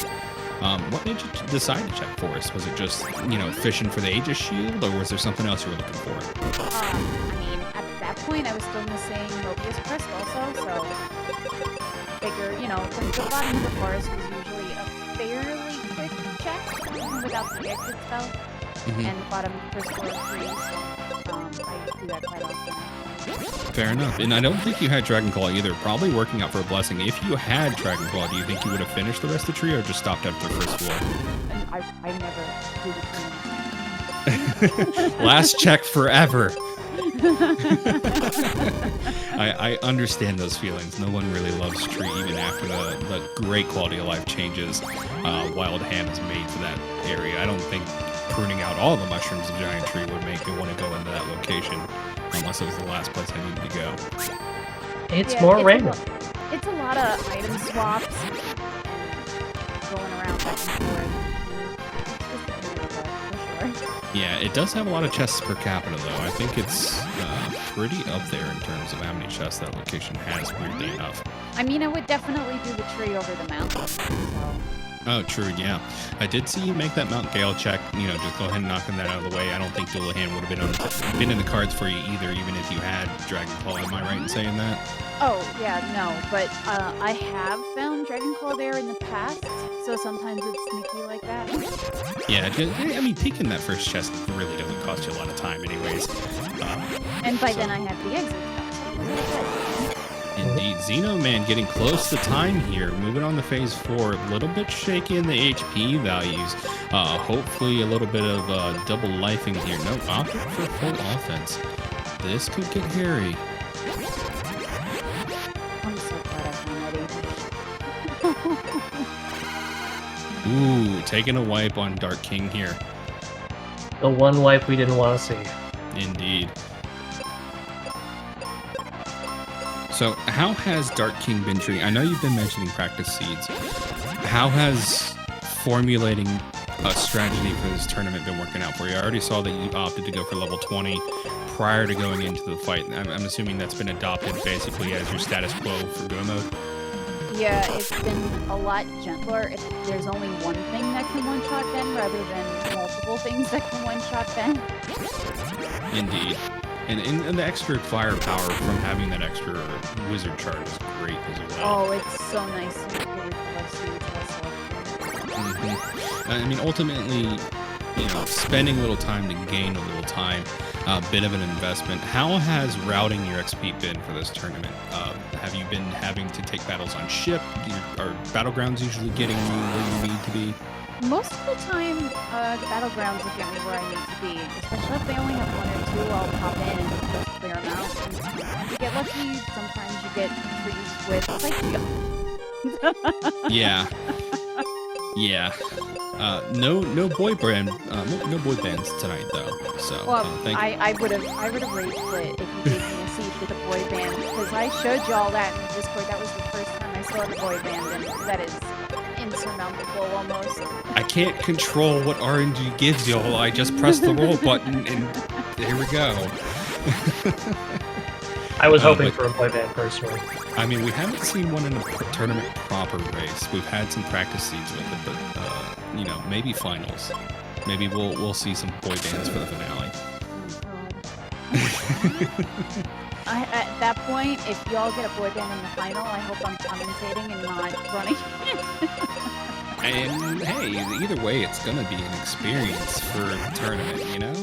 What made you decide to check forest? Was it just, you know, fishing for the Aegis shield, or was there something else you were looking for? I mean, at that point, I was still missing Mobius Crest also, so figure, you know, the bottom of the forest was usually a fairly quick check, even without the exit spell, and the bottom crystal is free, so I do that quite often. Fair enough. And I don't think you had Dragon Claw either. Probably working out for a blessing. If you had Dragon Claw, do you think you would have finished the rest of the tree or just stopped after the first floor? And I never do the tree. Last check forever. I understand those feelings. No one really loves tree even after the great quality of life changes Wild Ham is made for that area. I don't think pruning out all the mushrooms of Giant Tree would make me want to go into that location unless it was the last place I needed to go. It's more random. It's a lot of item swaps and going around back and forth. It's just a bit of that, for sure. Yeah, it does have a lot of chests per capita, though. I think it's pretty up there in terms of how many chests that location has, weirdly enough. I mean, I would definitely do the tree over the mountain. So. Oh, true, yeah. I did see you make that Mount Gale check. You know, just go ahead and knocking that out of the way. I don't think Dullahan would have been in the cards for you either, even if you had Dragon Claw. Am I right in saying that? Oh, yeah, no. But I have found Dragon Claw there in the past, so sometimes it's sneaky like that. Yeah, I mean, taking that first chest really doesn't cost you a lot of time anyways. And by then I had the exit stuff. Indeed. Xenoman getting close to time here. Moving on to phase 4. A little bit shaky in the HP values. Hopefully a little bit of double lifing here. No, opted for full offense. This could get hairy. I'm so glad I found that Ooh, taking a wipe on Dark King here. The one wipe we didn't want to see. Indeed. So, how has Dark King been treating? I know you've been mentioning practice seeds. How has formulating a strategy for this tournament been working out for you? I already saw that you opted to go for level 20 prior to going into the fight. I'm assuming that's been adopted basically as your status quo for go mode. Yeah, it's been a lot gentler. If there's only one thing that can one-shot Ben rather than multiple things that can one-shot Ben. Indeed. And the extra firepower from having that extra wizard chart is great as well. Oh, it's so nice to I mean, ultimately, you know, spending a little time to gain a little time, a bit of an investment. How has routing your XP been for this tournament? Have you been having to take battles on ship? Are battlegrounds usually getting you where you need to be? Most of the time, the battlegrounds will get me where I need to be. Especially if they only have one or two, I'll pop in and just clear them out. And if you get lucky, sometimes you get trees with Psyche. Yeah. Yeah. No boy bands tonight though. So well, thank you. I would have raged quit if you gave me a seat with a boy band because I showed y'all that in the Discord. That was the first time I saw the boy band, and that is insurmountable almost. I can't control what RNG gives y'all. I just press the roll button and there we go. I was hoping for a boy band personally. I mean, we haven't seen one in a tournament proper race. We've had some practice seeds with it, but you know, maybe finals. Maybe we'll see some boy bands for the finale. At that point, if y'all get a boy band in the final, I hope I'm commentating and not running. And hey, either way, it's gonna be an experience for the tournament, you know?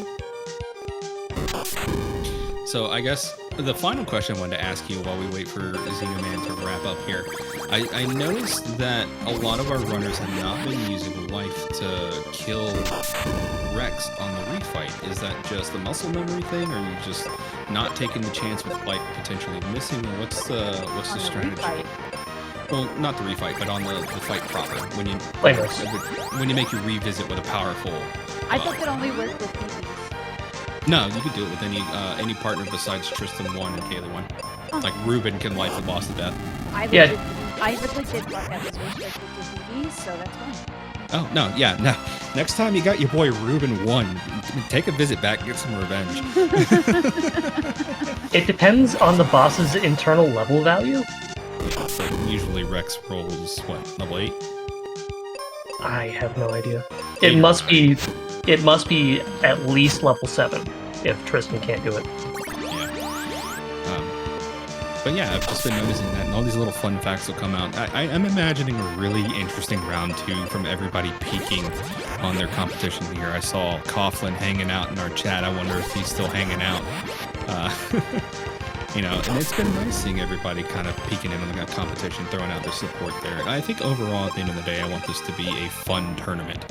So I guess the final question I wanted to ask you while we wait for Xenoman to wrap up here. I noticed that a lot of our runners have not been using life to kill Rex on the refight. Is that just a muscle memory thing, or are you just not taking the chance with life potentially missing? Or what's the strategy? Well, not the refight, but on the fight proper. When you make you revisit with a powerful. I thought that only worked with Pvs. No, you could do it with any partner besides Tristan 1 and Kaylee 1. Oh. Like Ruben can life the boss to death. I legit thought that was restricted to Pvs, so that's fine. Oh no, yeah, no. Next time you got your boy Ruben 1, take a visit back, get some revenge. It depends on the boss's internal level value. Yeah, so usually Rex rolls what, level 8? I have no idea. It must be at least level 7 if Tristan can't do it. But yeah, I've just been noticing that, and all these little fun facts will come out. I'm imagining a really interesting round 2 from everybody peeking on their competition here. I saw Coughlin hanging out in our chat. I wonder if he's still hanging out. You know, and it's been nice seeing everybody kind of peeking in on the competition, throwing out their support there. I think overall, at the end of the day, I want this to be a fun tournament.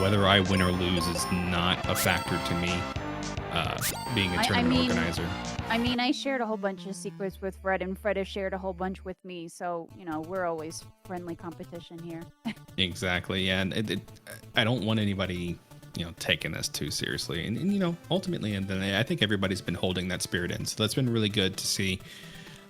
Whether I win or lose is not a factor to me, being a tournament organizer. I mean, I shared a whole bunch of secrets with Fred, and Fred has shared a whole bunch with me, so, you know, we're always friendly competition here. Exactly, yeah, and I don't want anybody, you know, taking this too seriously. And you know, ultimately, and then I think everybody's been holding that spirit in, so that's been really good to see.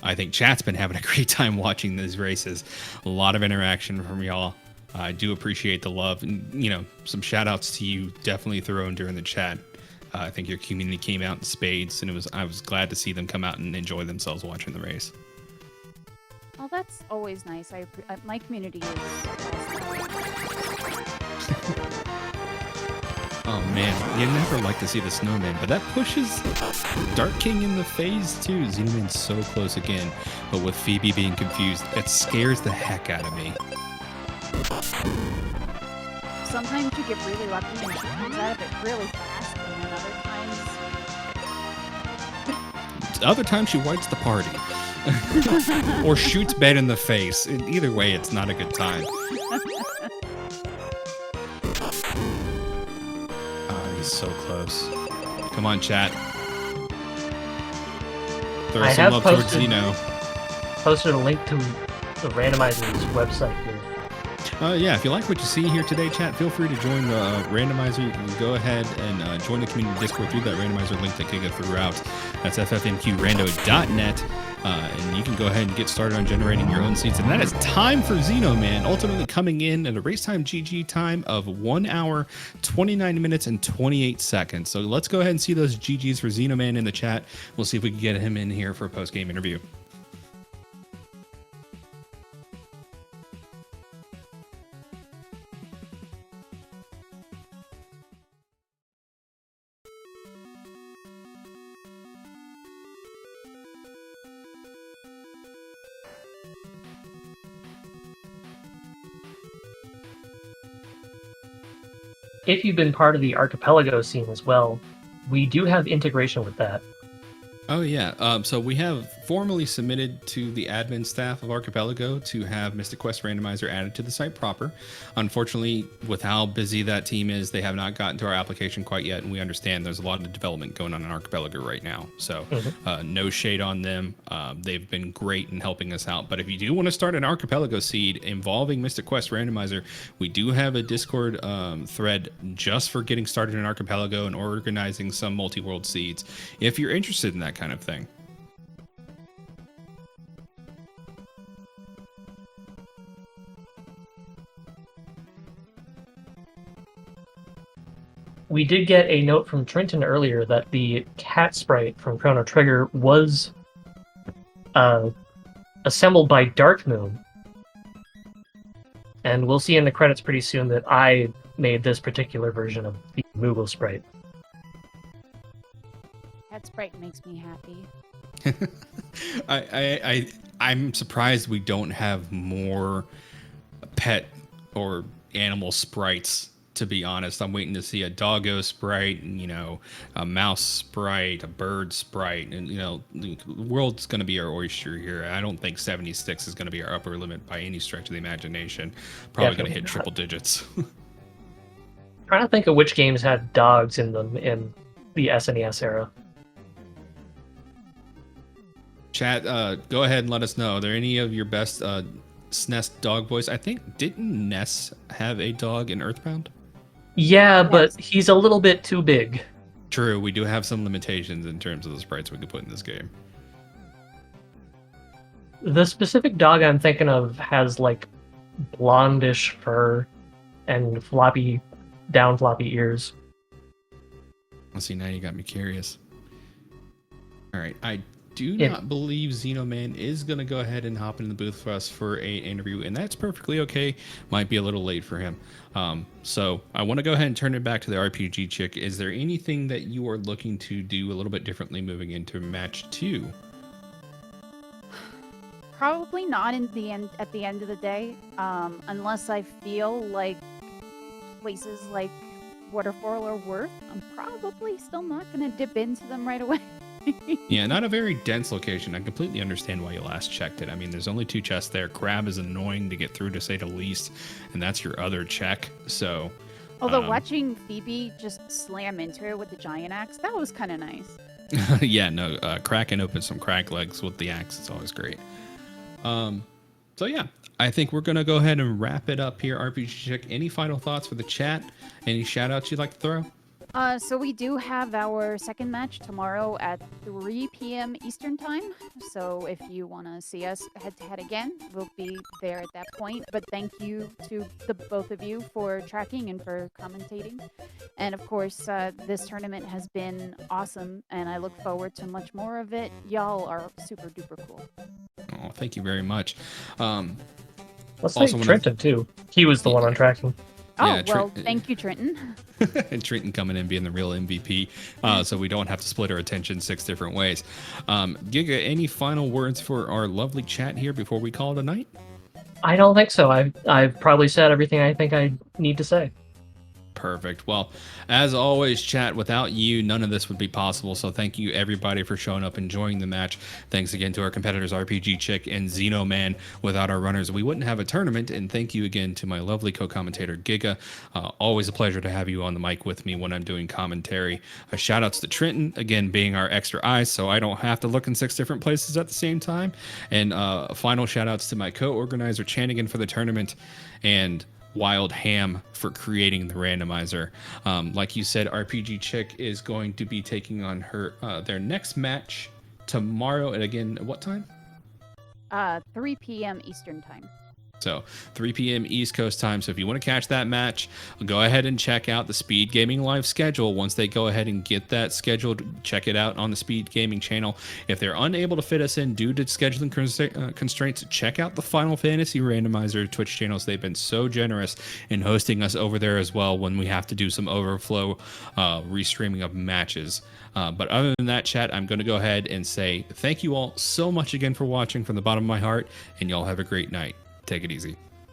I think chat's been having a great time watching these races. A lot of interaction from y'all. I do appreciate the love, and, you know, some shout outs to you definitely thrown during the chat. I think your community came out in spades, and I was glad to see them come out and enjoy themselves watching the race. Well, that's always nice. My community is. Oh man, you never like to see the snowman, but that pushes Dark King in the phase too. Xenoman's so close again, but with Phoebe being confused, it scares the heck out of me. Sometimes you get really lucky and she comes out of it really fast, and then other times she wipes the party. Or shoots Ben in the face. Either way, it's not a good time. Oh, he's so close. Come on, chat. Throw some love towards Xeno. Posted a link to the Randomizer's website here. Yeah, if you like what you see here today, chat, feel free to join the Randomizer. You can go ahead and join the community Discord through that Randomizer link that Giga threw out. That's ffmqrando.net. And you can go ahead and get started on generating your own seeds. And that is time for Xenoman, ultimately coming in at a race time GG time of 1 hour, 29 minutes, and 28 seconds. So let's go ahead and see those GGs for Xenoman in the chat. We'll see if we can get him in here for a post-game interview. If you've been part of the Archipelago scene as well, we do have integration with that. Oh, yeah. So we have formally submitted to the admin staff of Archipelago to have Mystic Quest Randomizer added to the site proper. Unfortunately, with how busy that team is, they have not gotten to our application quite yet, and we understand there's a lot of development going on in Archipelago right now. So no shade on them. They've been great in helping us out. But if you do want to start an Archipelago seed involving Mystic Quest Randomizer, we do have a Discord thread just for getting started in Archipelago and organizing some multi-world seeds. If you're interested in that kind of thing. We did get a note from Trenton earlier that the cat sprite from Chrono Trigger was assembled by Dark Moon. And we'll see in the credits pretty soon that I made this particular version of the Moogle sprite. That sprite makes me happy. I'm surprised we don't have more pet or animal sprites, to be honest. I'm waiting to see a doggo sprite, and, you know, a mouse sprite, a bird sprite, and, you know, the world's going to be our oyster here. I don't think 76 is going to be our upper limit by any stretch of the imagination. Probably going to hit triple digits. Trying to think of which games had dogs in them in the SNES era. Chat, go ahead and let us know. Are there any of your best SNES dog voice. I think, didn't Ness have a dog in Earthbound? Yeah, but Yes. he's a little bit too big. True, we do have some limitations in terms of the sprites we can put in this game. The specific dog I'm thinking of has like blondish fur and floppy ears. Let's see, now you got me curious. All right, I do If- not believe Xenoman is going to go ahead and hop in the booth for us for a interview, and that's perfectly okay. Might be a little late for him. So I want to go ahead and turn it back to the RPG chick. Is there anything that you are looking to do a little bit differently moving into match 2? Probably not in the end at the end of the day, unless I feel like places like Waterfall or Worth, I'm probably still not going to dip into them right away. Yeah, not a very dense location. I completely understand why you last checked it. I mean, there's only 2 chests there. Crab is annoying to get through, to say the least, and that's your other check. So, Although watching Phoebe just slam into it with the giant axe, that was kind of nice. yeah, no, cracking open some crack legs with the axe is always great. So yeah, I think we're gonna go ahead and wrap it up here. RPG Chick, any final thoughts for the chat? Any shout outs you'd like to throw? So we do have our second match tomorrow at 3 p.m. Eastern time. So if you want to see us head-to-head again, we'll be there at that point. But thank you to the both of you for tracking and for commentating. And of course, this tournament has been awesome, and I look forward to much more of it. Y'all are super duper cool. Oh, thank you very much. Let's Also thank wanna- Trenton too. He was the one on tracking. Oh, Yeah, well, thank you, Trenton. and Trenton coming in being the real MVP, so we don't have to split our attention 6 different ways. Giga, any final words for our lovely chat here before we call it a night? I don't think so. I've probably said everything I think I need to say. Perfect. Well, as always, chat, without you, none of this would be possible. So thank you, everybody, for showing up, enjoying the match. Thanks again to our competitors, RPG Chick and Xenoman. Without our runners, we wouldn't have a tournament. And thank you again to my lovely co-commentator, Giga. Always a pleasure to have you on the mic with me when I'm doing commentary. Shout outs to Trenton, again, being our extra eyes, so I don't have to look in 6 different places at the same time. And final shout outs to my co-organizer, Chanigan, for the tournament. And Wild Ham for creating the randomizer. Like you said, RPG Chick is going to be taking on their next match tomorrow. And again, at what time? 3 p.m. Eastern time. So 3 p.m. East Coast time. So if you want to catch that match, go ahead and check out the Speedgaming live schedule. Once they go ahead and get that scheduled, check it out on the Speedgaming channel. If they're unable to fit us in due to scheduling constraints, check out the Final Fantasy Randomizer Twitch channels. They've been so generous in hosting us over there as well when we have to do some overflow restreaming of matches. But other than that, chat, I'm going to go ahead and say thank you all so much again for watching from the bottom of my heart, and y'all have a great night. Take it easy.